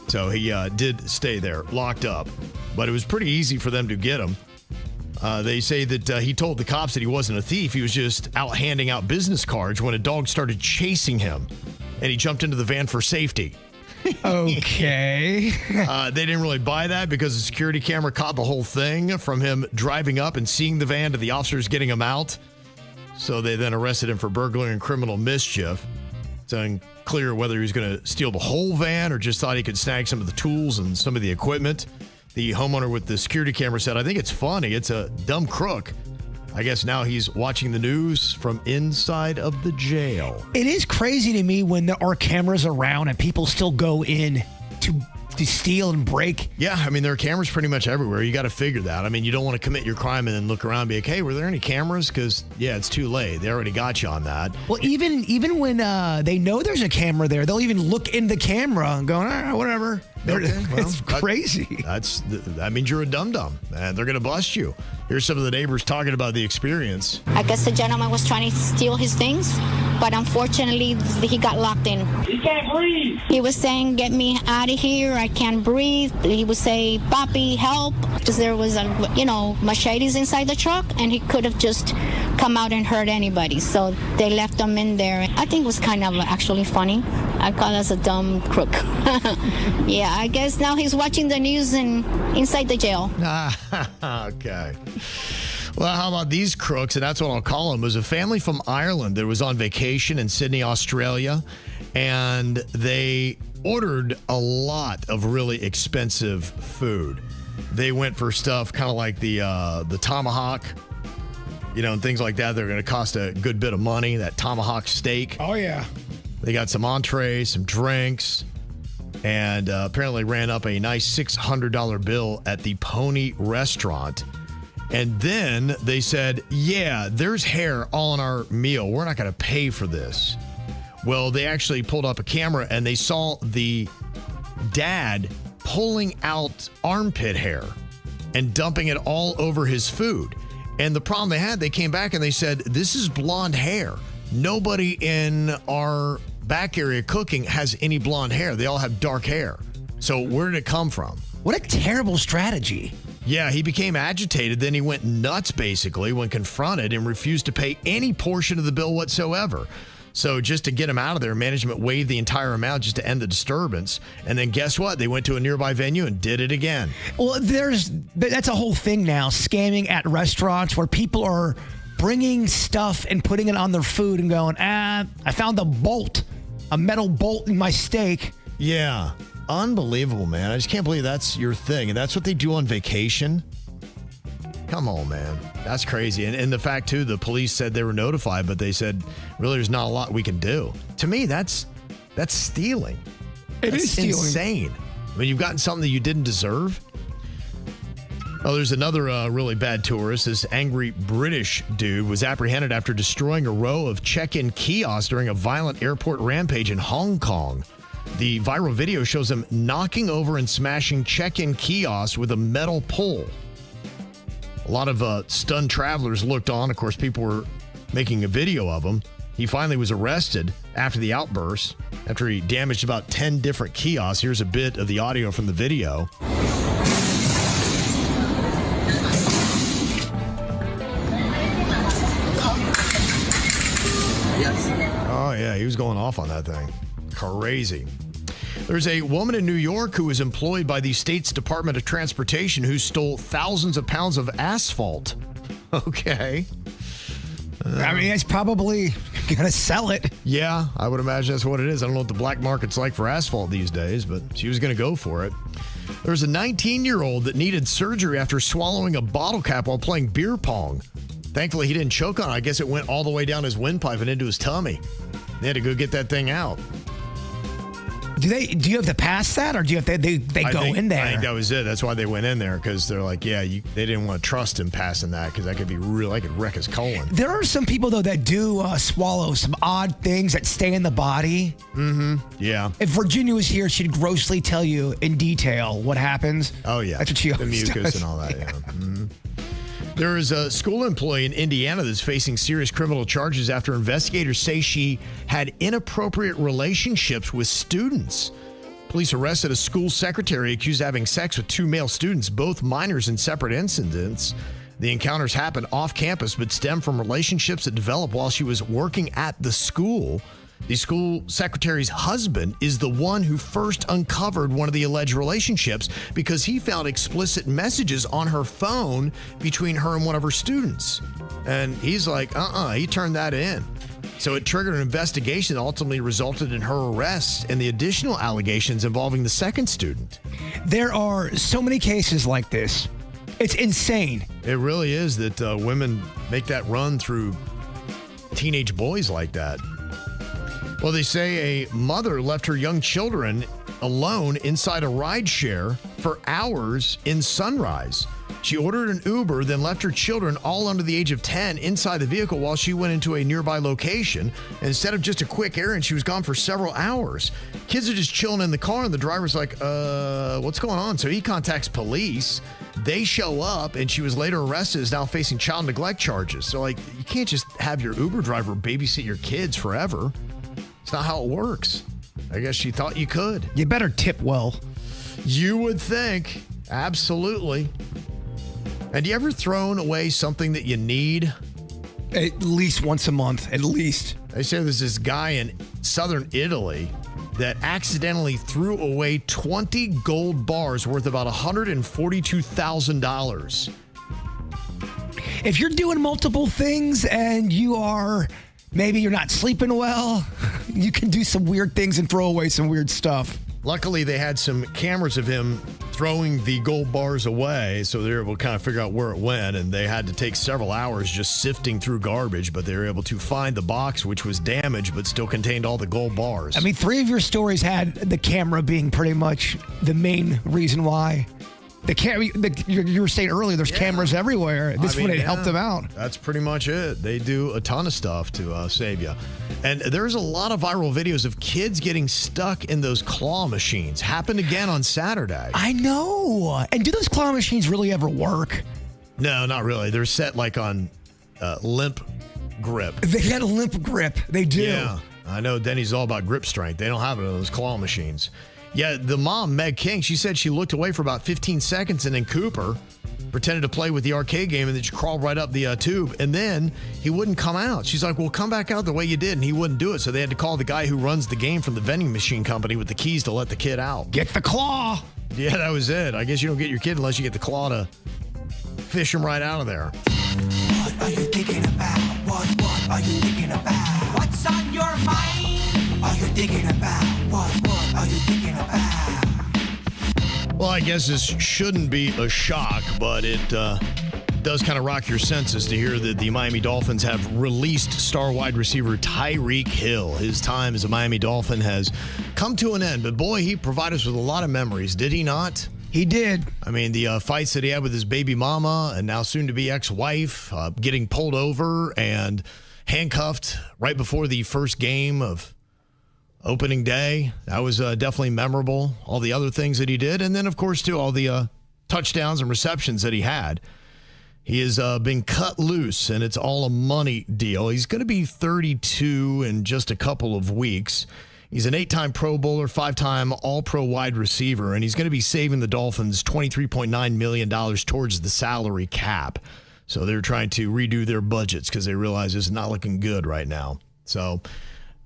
So he did stay there, locked up. But it was pretty easy for them to get him. They say that he told the cops that he wasn't a thief. He was just out handing out business cards when a dog started chasing him, and he jumped into the van for safety. Okay. They didn't really buy that because the security camera caught the whole thing from him driving up and seeing the van to the officers getting him out. So they then arrested him for burglary and criminal mischief. It's unclear whether he was going to steal the whole van or just thought he could snag some of the tools and some of the equipment. The homeowner with the security camera said, "I think it's funny. It's a dumb crook." I guess now he's watching the news from inside of the jail. It is crazy to me when there are cameras around and people still go in to steal and break. Yeah, I mean, there are cameras pretty much everywhere. You got to figure that. I mean, you don't want to commit your crime and then look around and be like, hey, were there any cameras? Because, yeah, it's too late. They already got you on that. Well, even when they know there's a camera there, they'll even look in the camera and go, whatever. Okay, well, it's crazy. That means you're a dum-dum, and they're going to bust you. Here's some of the neighbors talking about the experience. I guess the gentleman was trying to steal his things. but unfortunately, he got locked in. He can't breathe. He was saying, get me out of here, I can't breathe. He would say, Papi, help, because there was, machetes inside the truck, and he could have just come out and hurt anybody. So they left him in there. I think it was kind of actually funny. I call us a dumb crook. Yeah, I guess now he's watching the news and inside the jail. Okay. Well, how about these crooks? And that's what I'll call them. It was a family from Ireland that was on vacation in Sydney, Australia, and they ordered a lot of really expensive food. They went for stuff kind of like the tomahawk, and things like that. They're going to cost a good bit of money, that tomahawk steak. Oh, yeah. They got some entrees, some drinks, and apparently ran up a nice $600 bill at the Pony restaurant. And then they said, yeah, there's hair all in our meal. We're not going to pay for this. Well, they actually pulled up a camera and they saw the dad pulling out armpit hair and dumping it all over his food. And the problem they had, they came back and they said, this is blonde hair. Nobody in our back area cooking has any blonde hair. They all have dark hair. So where did it come from? What a terrible strategy. Yeah, he became agitated. Then he went nuts, basically, when confronted and refused to pay any portion of the bill whatsoever. So just to get him out of there, management waived the entire amount just to end the disturbance. And then guess what? They went to a nearby venue and did it again. Well, that's a whole thing now, scamming at restaurants where people are bringing stuff and putting it on their food and going, I found a metal bolt in my steak. Yeah. Unbelievable, man. I just can't believe that's your thing. And that's what they do on vacation. Come on, man. That's crazy. And the fact, too, the police said they were notified, but they said, really, there's not a lot we can do. To me, that's stealing. That's stealing. Insane. I mean, you've gotten something that you didn't deserve. Oh, there's another really bad tourist. This angry British dude was apprehended after destroying a row of check-in kiosks during a violent airport rampage in Hong Kong. The viral video shows him knocking over and smashing check-in kiosks with a metal pole. A lot of stunned travelers looked on. Of course, people were making a video of him. He finally was arrested after the outburst, after he damaged about 10 different kiosks. Here's a bit of the audio from the video. Oh, yeah, he was going off on that thing. Crazy. There's a woman in New York who was employed by the state's Department of Transportation who stole thousands of pounds of asphalt. Okay. I mean, it's probably going to sell it. Yeah, I would imagine that's what it is. I don't know what the black market's like for asphalt these days, but she was going to go for it. There was a 19-year-old that needed surgery after swallowing a bottle cap while playing beer pong. Thankfully, he didn't choke on it. I guess it went all the way down his windpipe and into his tummy. They had to go get that thing out. Do you have to pass that, or do you have to, they go in there? I think that was it. That's why they went in there, because they're like, they didn't want to trust him passing that, because that could be real. That could wreck his colon. There are some people, though, that do swallow some odd things that stay in the body. Mm-hmm. Yeah. If Virginia was here, she'd grossly tell you in detail what happens. Oh, yeah. That's what she always does. The mucus and all that, yeah. Mm-hmm. There is a school employee in Indiana that's facing serious criminal charges after investigators say she had inappropriate relationships with students. Police arrested a school secretary accused of having sex with 2 male students, both minors in separate incidents. The encounters happened off campus but stemmed from relationships that developed while she was working at the school. The school secretary's husband is the one who first uncovered one of the alleged relationships because he found explicit messages on her phone between her and one of her students. And he's like, he turned that in. So it triggered an investigation that ultimately resulted in her arrest and the additional allegations involving the second student. There are so many cases like this. It's insane. It really is that women make that run through teenage boys like that. Well, they say a mother left her young children alone inside a rideshare for hours in Sunrise. She ordered an Uber, then left her children, all under the age of 10, inside the vehicle while she went into a nearby location. And instead of just a quick errand, she was gone for several hours. Kids are just chilling in the car, and the driver's like, what's going on? So he contacts police. They show up, and she was later arrested, is now facing child neglect charges. So, like, you can't just have your Uber driver babysit your kids forever. It's not how it works. I guess she thought you could. You better tip well. You would think. Absolutely. And you ever thrown away something that you need? At least once a month, at least. They say there's this guy in southern Italy that accidentally threw away 20 gold bars worth about $142,000. If you're doing multiple things and maybe you're not sleeping well, you can do some weird things and throw away some weird stuff. Luckily, they had some cameras of him throwing the gold bars away, so they were able to kind of figure out where it went, and they had to take several hours just sifting through garbage, but they were able to find the box, which was damaged, but still contained all the gold bars. I mean, 3 of your stories had the camera being pretty much the main reason why. You were saying earlier, there's cameras everywhere. This one helped them out. That's pretty much it. They do a ton of stuff to save you. And there's a lot of viral videos of kids getting stuck in those claw machines. Happened again on Saturday. I know. And do those claw machines really ever work? No, not really. They're set like on limp grip. They had a limp grip. They do. Yeah. I know Denny's all about grip strength. They don't have it on those claw machines. Yeah, the mom, Meg King, she said she looked away for about 15 seconds, and then Cooper pretended to play with the arcade game, and then she crawled right up the tube, and then he wouldn't come out. She's like, well, come back out the way you did, and he wouldn't do it, so they had to call the guy who runs the game from the vending machine company with the keys to let the kid out. Get the claw. Yeah, that was it. I guess you don't get your kid unless you get the claw to fish him right out of there. What are you thinking about? What are you thinking about? What's on your mind? Are you thinking about? What are you thinking about? Well, I guess this shouldn't be a shock, but it does kind of rock your senses to hear that the Miami Dolphins have released star wide receiver Tyreek Hill. His time as a Miami Dolphin has come to an end, but boy, he provided us with a lot of memories, did he not? He did. I mean, the fights that he had with his baby mama and now soon-to-be ex-wife, getting pulled over and handcuffed right before the first game of opening day. That was definitely memorable. All the other things that he did. And then, of course, too, all the touchdowns and receptions that he had. He has been cut loose, and it's all a money deal. He's going to be 32 in just a couple of weeks. He's an 8-time Pro Bowler, 5-time All-Pro wide receiver, and he's going to be saving the Dolphins $23.9 million towards the salary cap. So they're trying to redo their budgets because they realize it's not looking good right now. So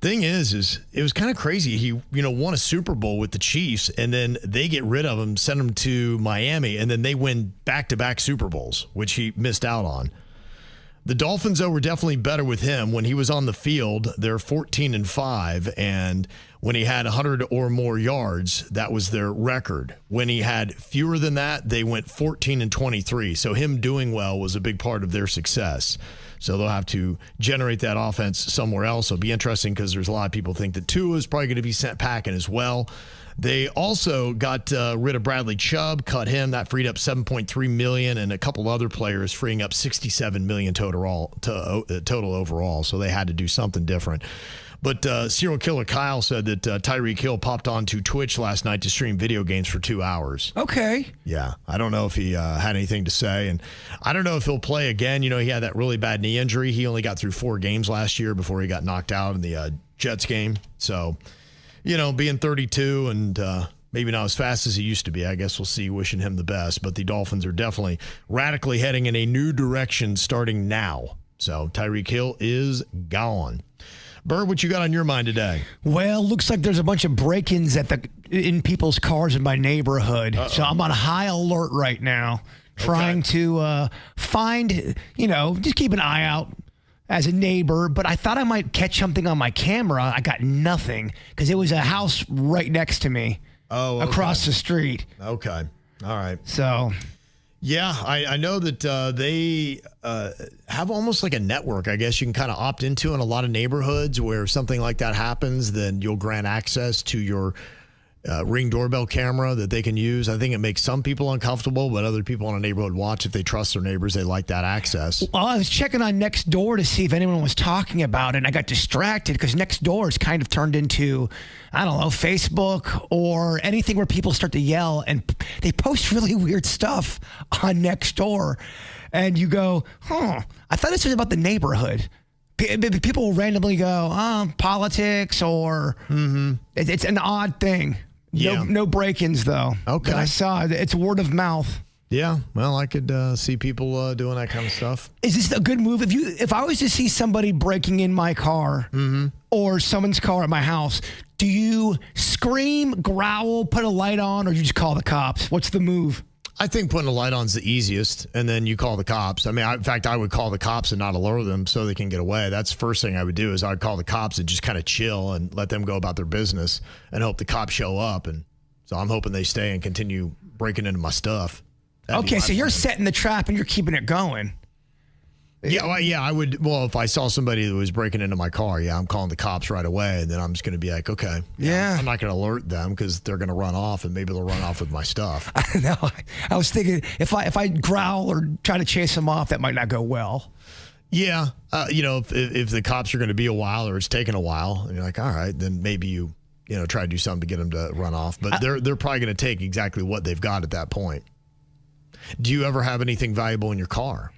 thing is it was kind of crazy. He, won a Super Bowl with the Chiefs, and then they get rid of him, send him to Miami, and then they win back-to-back Super Bowls, which he missed out on. The Dolphins, though, were definitely better with him. When he was on the field, they're 14-5, and when he had 100 or more yards, that was their record. When he had fewer than that, they went 14-23. So him doing well was a big part of their success. So they'll have to generate that offense somewhere else. It'll be interesting because there's a lot of people think that Tua is probably going to be sent packing as well. They also got rid of Bradley Chubb, cut him. That freed up $7.3 million, and a couple other players freeing up $67 million total overall. So they had to do something different. But serial killer Kyle said that Tyreek Hill popped onto Twitch last night to stream video games for 2 hours. Okay. Yeah. I don't know if he had anything to say. And I don't know if he'll play again. He had that really bad knee injury. He only got through 4 games last year before he got knocked out in the Jets game. So, being 32 and maybe not as fast as he used to be, I guess we'll see. Wishing him the best. But the Dolphins are definitely radically heading in a new direction starting now. So Tyreek Hill is gone. Bird, what you got on your mind today? Well, looks like there's a bunch of break-ins in people's cars in my neighborhood. Uh-oh. So I'm on high alert right now, trying to find, just keep an eye out as a neighbor. But I thought I might catch something on my camera. I got nothing because it was a house right next to me across the street. Okay. All right. So... Yeah, I know that they have almost like a network, I guess you can kind of opt into in a lot of neighborhoods where if something like that happens, then you'll grant access to your Ring doorbell camera that they can use. I think it makes some people uncomfortable, but other people on a neighborhood watch, if they trust their neighbors, they like that access. Well, I was checking on Nextdoor to see if anyone was talking about it, and I got distracted because Nextdoor is kind of turned into, I don't know, Facebook or anything where people start to yell, and they post really weird stuff on Nextdoor. And you go, I thought this was about the neighborhood. People will randomly go, politics, or it's an odd thing. Yeah. No break-ins, though. Okay. That I saw. It's word of mouth. Yeah, well, I could see people doing that kind of stuff. Is this a good move? If I was to see somebody breaking in my car or someone's car at my house, do you scream, growl, put a light on, or you just call the cops? What's the move? I think putting a light on is the easiest, and then you call the cops. I mean, in fact, I would call the cops and not alert them so they can get away. That's the first thing I would do is I'd call the cops and just kind of chill and let them go about their business and hope the cops show up. And so I'm hoping they stay and continue breaking into my stuff. Okay, so you're setting the trap and you're keeping it going. Yeah, I would. Well, if I saw somebody that was breaking into my car, I'm calling the cops right away, and then I'm just going to be like, okay, I'm not going to alert them because they're going to run off, and maybe they'll run off with my stuff. No, I was thinking if I growl or try to chase them off, that might not go well. Yeah, if the cops are going to be a while or it's taking a while, and you're like, all right, then maybe you try to do something to get them to run off, but they're probably going to take exactly what they've got at that point. Do you ever have anything valuable in your car?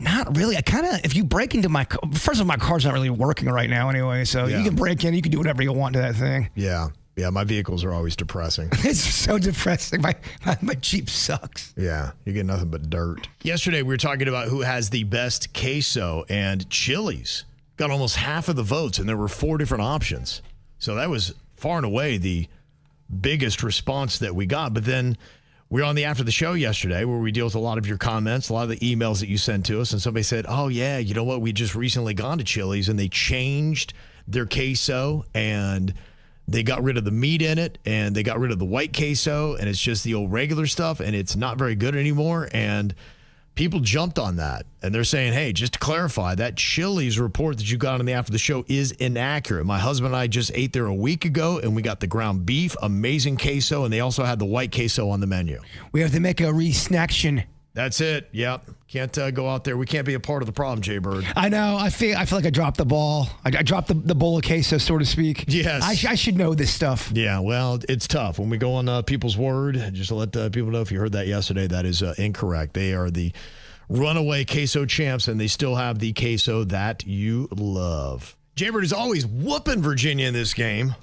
Not really. If you break into my car, first of all, my car's not really working right now anyway, so you can break in, you can do whatever you want to that thing. Yeah, my vehicles are always depressing. It's so depressing. My Jeep sucks. Yeah, you get nothing but dirt. Yesterday, we were talking about who has the best queso, and Chili's got almost half of the votes, and there were 4 different options. So that was far and away the biggest response that we got. But then we were on the After the Show yesterday where we deal with a lot of your comments, a lot of the emails that you send to us. And somebody said, oh, yeah, you know what? We just recently gone to Chili's and they changed their queso and they got rid of the meat in it and they got rid of the white queso and it's just the old regular stuff and it's not very good anymore. And people jumped on that and they're saying, hey, just to clarify, that Chili's report that you got on the After the Show is inaccurate. My husband and I just ate there a week ago and we got the ground beef, amazing queso, and they also had the white queso on the menu. We have to make a re-snaction. That's it. Yep. Can't go out there. We can't be a part of the problem, Jbird. I know. I feel like I dropped the ball. I dropped the bowl of queso, so to speak. Yes. I should know this stuff. Yeah, well, it's tough. When we go on People's Word, just to let people know if you heard that yesterday, that is incorrect. They are the runaway queso champs, and they still have the queso that you love. Jbird is always whooping Virginia in this game,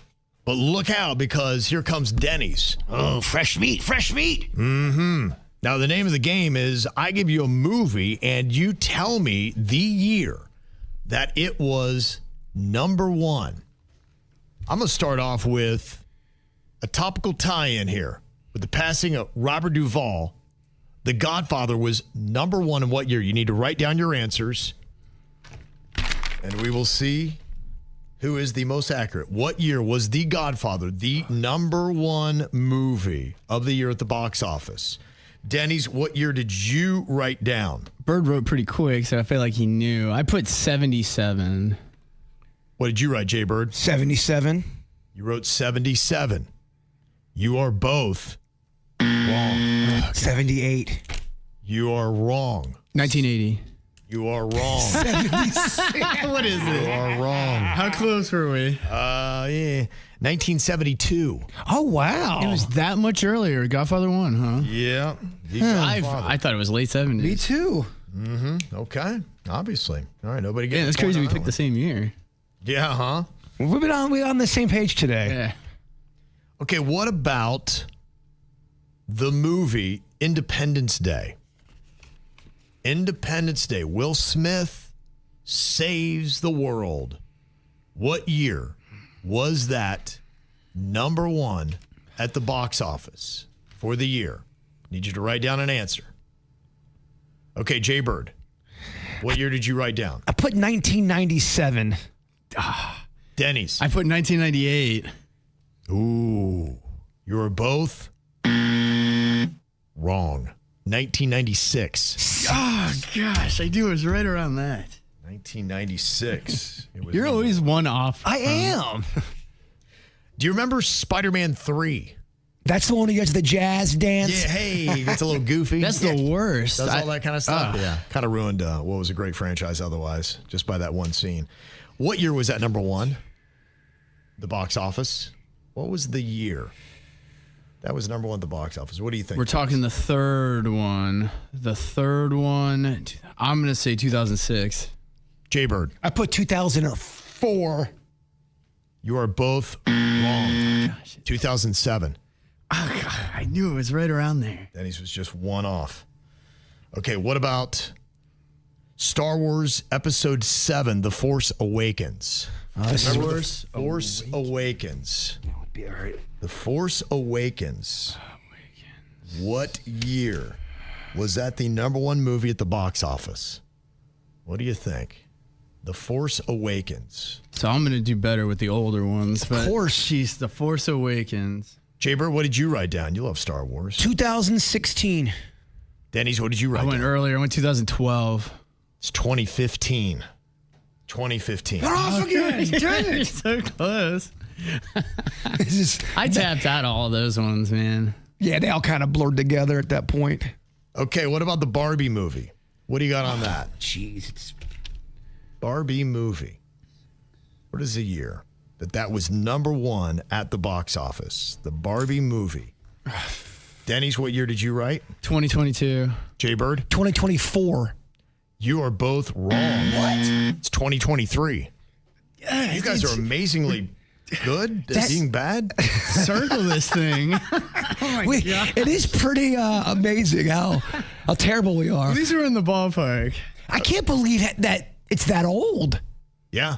but look out because here comes Denny's. Oh, fresh meat, fresh meat. Mm-hmm. Now, the name of the game is I give you a movie, and you tell me the year that it was number 1. I'm going to start off with a topical tie-in here. With the passing of Robert Duvall, The Godfather was number 1 in what year? You need to write down your answers, and we will see who is the most accurate. What year was The Godfather the number 1 movie of the year at the box office? Denny's, what year did you write down? Bird wrote pretty quick, so I feel like he knew. I put 77. What did you write, Jbird? 77. You wrote 77. You are both wrong. 78. You are wrong. 1980. You are wrong. 76. What is it? You are wrong. How close were we? Yeah. 1972. Oh, wow. It was that much earlier. Godfather 1, huh? Yeah. I thought it was late 70s. Me too. Mm-hmm. Okay. Obviously. All right. Nobody gets. Yeah, that's crazy. We picked the same year. Yeah, huh? We're on the same page today. Yeah. Okay. What about the movie Independence Day? Independence Day. Will Smith saves the world. What year was that number 1 at the box office for the year? Need you to write down an answer. Okay, Jbird, what year did you write down? I put 1997. Denny's. I put 1998. Ooh, you were both wrong. 1996. Oh, gosh. I do. It was right around that. 1996. You're always one off. I am. Do you remember Spider-Man 3? That's the one who gets the jazz dance. Yeah, hey, he gets a little goofy. That's the worst. Does all that kind of stuff. Yeah, kind of ruined what was a great franchise otherwise, just by that one scene. What year was that number one? The box office. What was the year? That was number one at the box office. What do you think? We're talking the third one. The third one, I'm going to say 2006. Jbird. I put 2004. You are both wrong. 2007. Oh, God, I knew it was right around there. Denny's was just one off. Okay, what about Star Wars Episode 7, The Force Awakens? Force Awakens. That would be all right. The Force Awakens. What year was that the number one movie at the box office? What do you think? The Force Awakens. So I'm going to do better with the older ones. Of course. Jeez, The Force Awakens. Jbird, what did you write down? You love Star Wars. 2016. Denny's, what did you write down? I went earlier. I went 2012. It's 2015. 2015. You're off again. Dang it. So close. I tapped out all those ones, man. Yeah, they all kind of blurred together at that point. Okay, what about the Barbie movie? What do you got on that? Jeez, it's Barbie movie. What is the year that was number one at the box office? The Barbie movie. Denny's, what year did you write? 2022. Jbird? 2024. You are both wrong. What? It's 2023. Yeah, you guys are amazingly good at being bad. Circle this thing. Oh my God. It is pretty amazing how terrible we are. These are in the ballpark. I can't believe that it's that old. Yeah.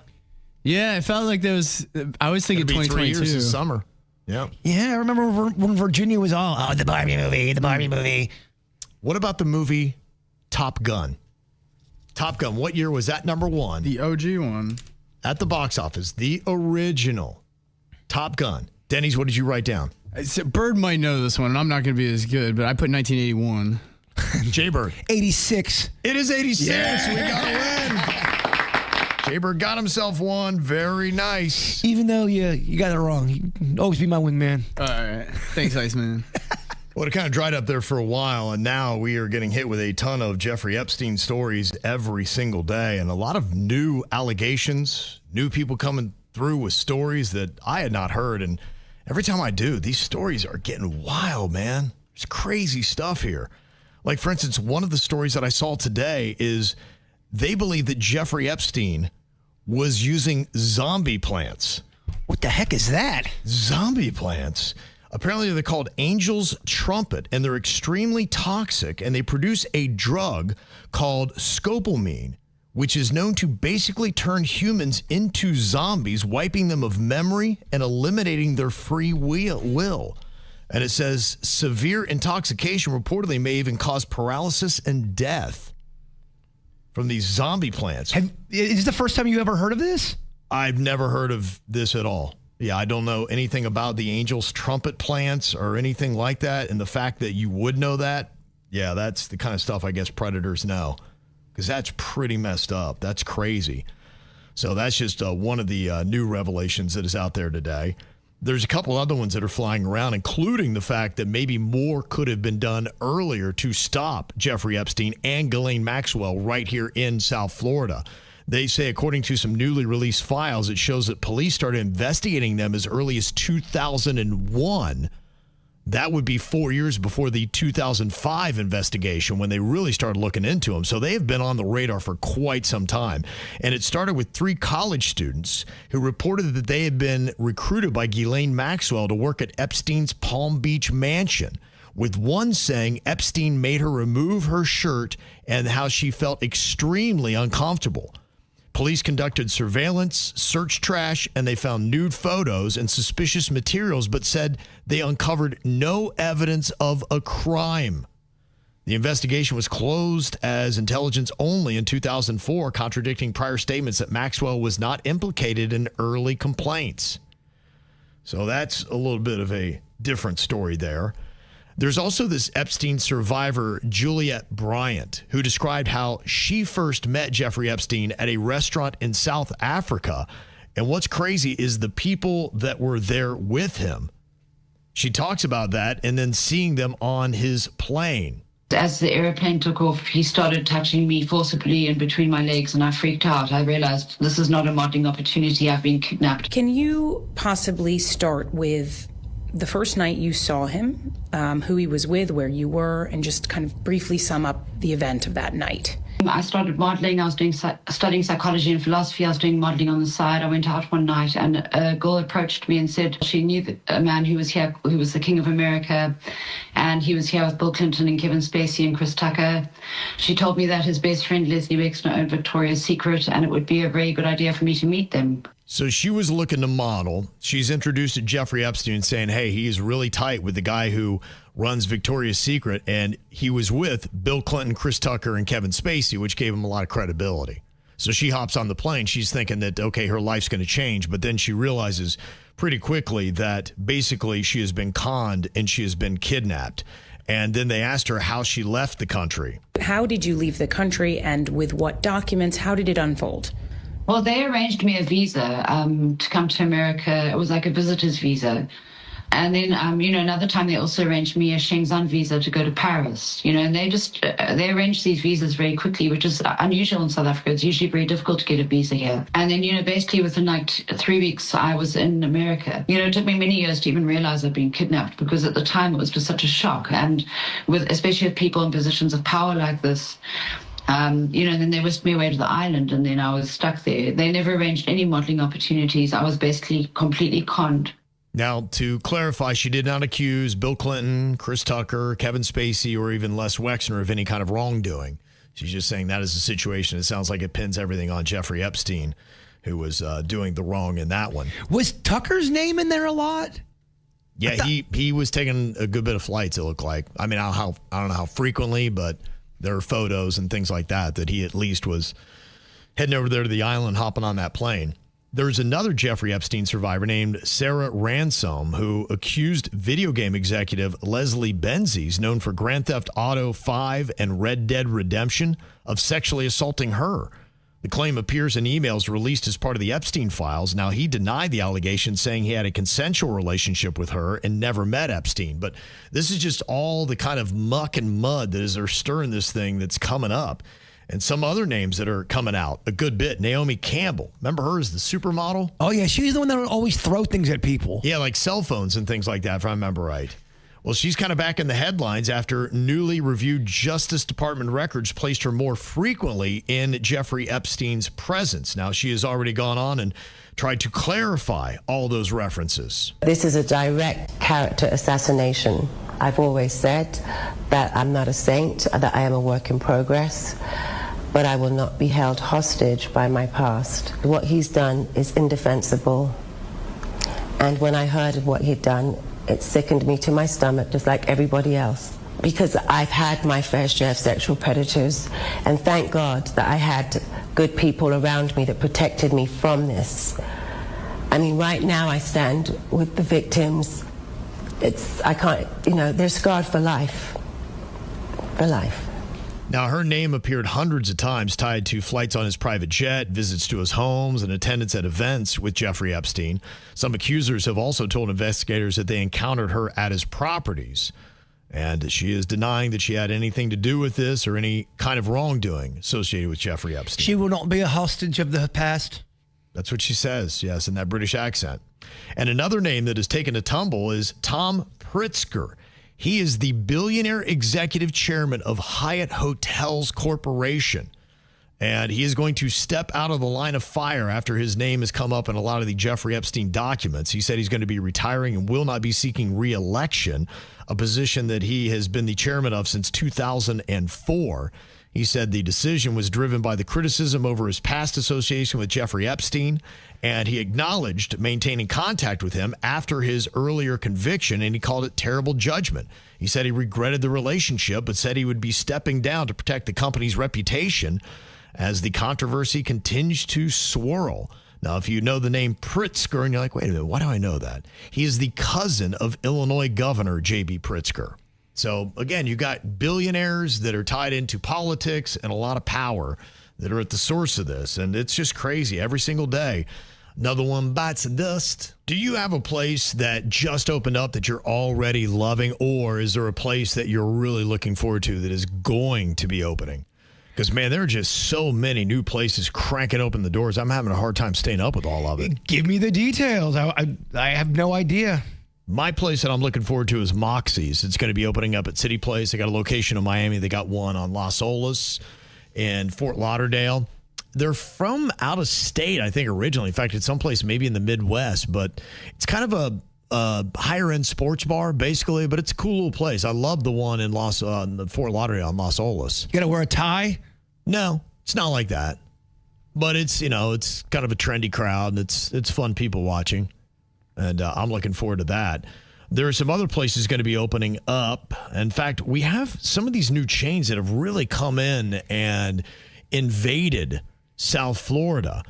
Yeah, it felt like there was. I was thinking 2022. 3 years this summer. Yeah. Yeah, I remember when Virginia was all, the Barbie movie. What about the movie Top Gun? Top Gun, what year was that number one? The OG one. At the box office, the original Top Gun. Denny's, what did you write down? Bird might know this one, and I'm not going to be as good, but I put 1981. Jbird. 86. It is 86. Yeah. We got a win. Jbird got himself one. Very nice. Even though you got it wrong, you always be my wingman. All right. Thanks, Iceman. Well, it kind of dried up there for a while, and now we are getting hit with a ton of Jeffrey Epstein stories every single day, and a lot of new allegations, new people coming through with stories that I had not heard. And every time I do, these stories are getting wild, man. There's crazy stuff here. Like, for instance, one of the stories that I saw today is they believe that Jeffrey Epstein was using zombie plants. What the heck is that? Zombie plants. Apparently, they're called Angel's Trumpet, and they're extremely toxic, and they produce a drug called scopolamine, which is known to basically turn humans into zombies, wiping them of memory and eliminating their free will. And it says severe intoxication reportedly may even cause paralysis and death from these zombie plants. Is this the first time you ever heard of this? I've never heard of this at all. Yeah, I don't know anything about the Angel's Trumpet plants or anything like that. And the fact that you would know that, yeah, that's the kind of stuff I guess predators know, because that's pretty messed up. That's crazy. So that's just one of the new revelations that is out there today. There's a couple other ones that are flying around, including the fact that maybe more could have been done earlier to stop Jeffrey Epstein and Ghislaine Maxwell right here in South Florida. They say, according to some newly released files, it shows that police started investigating them as early as 2001. That would be 4 years before the 2005 investigation when they really started looking into them. So they have been on the radar for quite some time. And it started with 3 college students who reported that they had been recruited by Ghislaine Maxwell to work at Epstein's Palm Beach mansion, with one saying Epstein made her remove her shirt and how she felt extremely uncomfortable. Police conducted surveillance, searched trash, and they found nude photos and suspicious materials, but said they uncovered no evidence of a crime. The investigation was closed as intelligence only in 2004, contradicting prior statements that Maxwell was not implicated in early complaints. So that's a little bit of a different story there. There's also this Epstein survivor, Juliette Bryant, who described how she first met Jeffrey Epstein at a restaurant in South Africa. And what's crazy is the people that were there with him. She talks about that and then seeing them on his plane. As the airplane took off, he started touching me forcibly in between my legs, and I freaked out. I realized this is not a modeling opportunity. I've been kidnapped. Can you possibly start with the first night you saw him, who he was with, where you were, and just kind of briefly sum up the event of that night? I started modeling. I was studying psychology and philosophy. I was doing modeling on the side. I went out one night and a girl approached me and said she knew a man who was here, who was the King of America, and he was here with Bill Clinton and Kevin Spacey and Chris Tucker. She told me that his best friend Leslie Wexner owned Victoria's Secret, and it would be a very good idea for me to meet them. So she was looking to model. She's introduced to Jeffrey Epstein saying, hey, he's really tight with the guy who runs Victoria's Secret, and he was with Bill Clinton, Chris Tucker, and Kevin Spacey, which gave him a lot of credibility. So she hops on the plane. She's thinking that, okay, her life's going to change, but then she realizes pretty quickly that basically she has been conned and she has been kidnapped. And then they asked her how she left the country. How did you leave the country, and with what documents? How did it unfold? Well, they arranged me a visa to come to America. It was like a visitor's visa. And then, another time they also arranged me a Shenzhen visa to go to Paris, and they arranged these visas very quickly, which is unusual in South Africa. It's usually very difficult to get a visa here. And then, basically within like 3 weeks, I was in America. It took me many years to even realize I'd been kidnapped, because at the time it was just such a shock. And especially with people in positions of power like this, then they whisked me away to the island, and then I was stuck there. They never arranged any modeling opportunities. I was basically completely conned. Now, to clarify, she did not accuse Bill Clinton, Chris Tucker, Kevin Spacey, or even Les Wexner of any kind of wrongdoing. She's just saying that is the situation. It sounds like it pins everything on Jeffrey Epstein, who was doing the wrong in that one. Was Tucker's name in there a lot? Yeah, he was taking a good bit of flights, it looked like. I mean, I don't know how frequently, but there are photos and things like that he at least was heading over there to the island, hopping on that plane. There's another Jeffrey Epstein survivor named Sarah Ransom, who accused video game executive Leslie Benzies, known for Grand Theft Auto 5 and Red Dead Redemption, of sexually assaulting her. The claim appears in emails released as part of the Epstein files. Now, he denied the allegation, saying he had a consensual relationship with her and never met Epstein. But this is just all the kind of muck and mud that is stirring this thing that's coming up. And some other names that are coming out a good bit. Naomi Campbell. Remember her as the supermodel? Oh, yeah. She's the one that would always throw things at people. Yeah, like cell phones and things like that, if I remember right. Well, she's kind of back in the headlines after newly reviewed Justice Department records placed her more frequently in Jeffrey Epstein's presence. Now, she has already gone on and tried to clarify all those references. This is a direct character assassination. I've always said that I'm not a saint, that I am a work in progress, but I will not be held hostage by my past. What he's done is indefensible. And when I heard of what he'd done, it sickened me to my stomach, just like everybody else. Because I've had my fair share of sexual predators, and thank God that I had good people around me that protected me from this. I mean, right now I stand with the victims. They're scarred for life. For life. Now, her name appeared hundreds of times tied to flights on his private jet, visits to his homes, and attendance at events with Jeffrey Epstein. Some accusers have also told investigators that they encountered her at his properties. And she is denying that she had anything to do with this or any kind of wrongdoing associated with Jeffrey Epstein. She will not be a hostage of the past. That's what she says, yes, in that British accent. And another name that has taken a tumble is Tom Pritzker. He is the billionaire executive chairman of Hyatt Hotels Corporation. And he is going to step out of the line of fire after his name has come up in a lot of the Jeffrey Epstein documents. He said he's going to be retiring and will not be seeking re-election, a position that he has been the chairman of since 2004. He said the decision was driven by the criticism over his past association with Jeffrey Epstein, and he acknowledged maintaining contact with him after his earlier conviction, and he called it terrible judgment. He said he regretted the relationship, but said he would be stepping down to protect the company's reputation as the controversy continues to swirl. Now, if you know the name Pritzker, and you're like, wait a minute, why do I know that? He is the cousin of Illinois Governor J.B. Pritzker. So, again, you got billionaires that are tied into politics and a lot of power that are at the source of this. And it's just crazy every single day. Another one bites the dust. Do you have a place that just opened up that you're already loving, or is there a place that you're really looking forward to that is going to be opening? Because, man, there are just so many new places cranking open the doors. I'm having a hard time staying up with all of it. Give me the details. I have no idea. My place that I'm looking forward to is Moxie's. It's going to be opening up at City Place. They got a location in Miami. They got one on Las Olas and Fort Lauderdale. They're from out of state, I think, originally. In fact, it's someplace maybe in the Midwest, but it's kind of a higher-end sports bar, basically, but it's a cool little place. I love the one in Fort Lauderdale on Las Olas. You got to wear a tie? No, it's not like that. But it's, it's kind of a trendy crowd, and it's fun people watching, and I'm looking forward to that. There are some other places going to be opening up. In fact, we have some of these new chains that have really come in and invaded South Florida.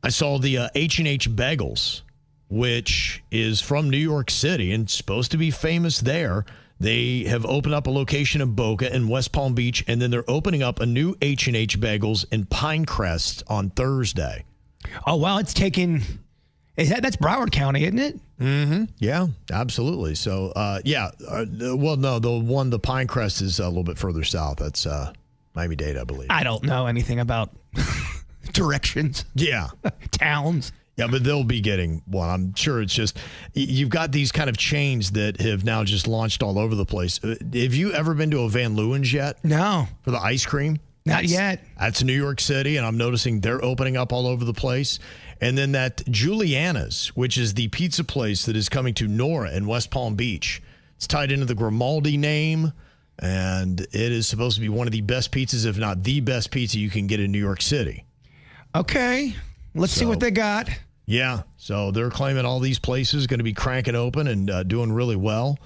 I saw the H&H Bagels, which is from New York City and supposed to be famous there. They have opened up a location in Boca and West Palm Beach, and then they're opening up a new H&H Bagels in Pinecrest on Thursday. Oh, wow. It's taking... That's Broward County, isn't it? Mm-hmm. Yeah, absolutely. So, the Pinecrest is a little bit further south. That's Miami-Dade, I believe. I don't know anything about directions. Yeah. Towns. Yeah, but they'll be getting one. I'm sure it's just, you've got these kind of chains that have now just launched all over the place. Have you ever been to a Van Leeuwen's yet? No. For the ice cream? Not yet. That's New York City, and I'm noticing they're opening up all over the place. And then that Giuliana's, which is the pizza place that is coming to Nora in West Palm Beach. It's tied into the Grimaldi name, and it is supposed to be one of the best pizzas, if not the best pizza you can get in New York City. Okay. Let's see what they got. Yeah. So they're claiming all these places going to be cranking open and doing really well.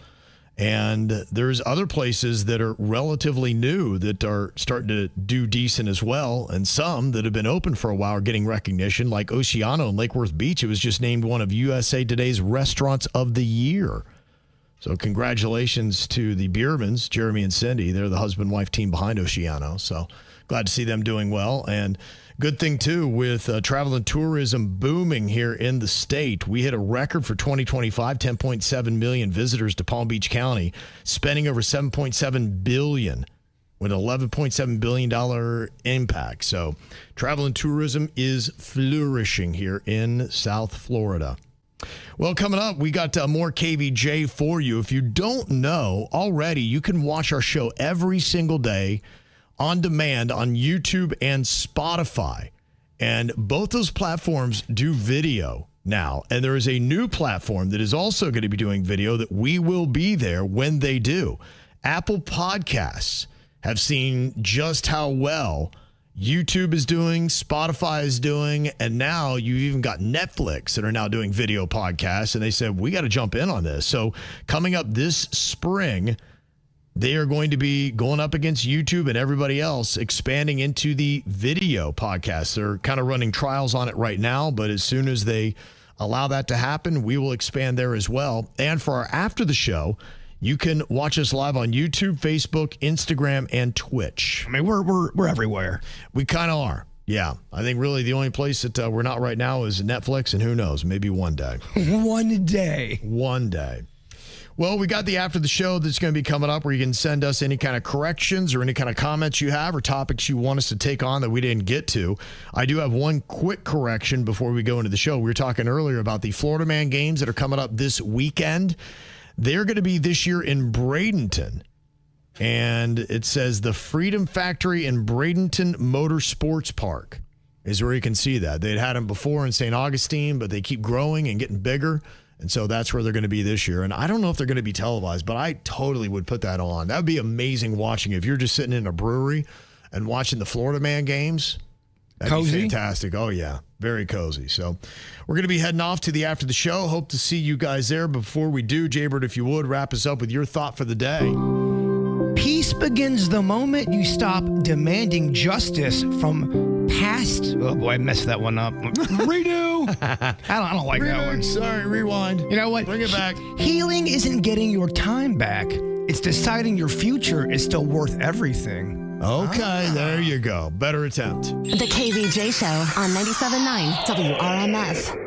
And there's other places that are relatively new that are starting to do decent as well. And some that have been open for a while are getting recognition, like Oceano and Lake Worth Beach. It was just named one of USA Today's Restaurants of the Year. So congratulations to the Biermans, Jeremy and Cindy. They're the husband-wife team behind Oceano. So glad to see them doing well. And good thing, too, with travel and tourism booming here in the state. We hit a record for 2025, 10.7 million visitors to Palm Beach County, spending over $7.7 billion with an $11.7 billion impact. So travel and tourism is flourishing here in South Florida. Well, coming up, we got more KVJ for you. If you don't know already, you can watch our show every single day on demand on YouTube and Spotify. And both those platforms do video now. And there is a new platform that is also going to be doing video that we will be there when they do. Apple Podcasts have seen just how well YouTube is doing, Spotify is doing, and now you've even got Netflix that are now doing video podcasts. And they said, we got to jump in on this. So coming up this spring, they are going to be going up against YouTube and everybody else, expanding into the video podcast. They're kind of running trials on it right now, but as soon as they allow that to happen, we will expand there as well. And for our after the show, you can watch us live on YouTube, Facebook, Instagram, and Twitch. I mean, we're everywhere. We kind of are. Yeah. I think really the only place that we're not right now is Netflix, and who knows, maybe one day. One day. One day. Well, we got the after the show that's going to be coming up where you can send us any kind of corrections or any kind of comments you have or topics you want us to take on that we didn't get to. I do have one quick correction before we go into the show. We were talking earlier about the Florida Man games that are coming up this weekend. They're going to be this year in Bradenton. And it says the Freedom Factory in Bradenton Motorsports Park is where you can see that. They'd had them before in St. Augustine, but they keep growing and getting bigger. And so that's where they're going to be this year. And I don't know if they're going to be televised, but I totally would put that on. That would be amazing watching. If you're just sitting in a brewery and watching the Florida Man games, that'd cozy. Be fantastic. Oh, yeah. Very cozy. So we're going to be heading off to the after the show. Hope to see you guys there. Before we do, Jbird, if you would, wrap us up with your thought for the day. Peace begins the moment you stop demanding justice from past. Oh boy, I messed that one up. Redo. I don't like that one. Sorry, rewind. You know what? Bring it back. Healing isn't getting your time back. It's deciding your future is still worth everything. Okay, there you go. Better attempt. The KVJ Show on 97.9 WRMF.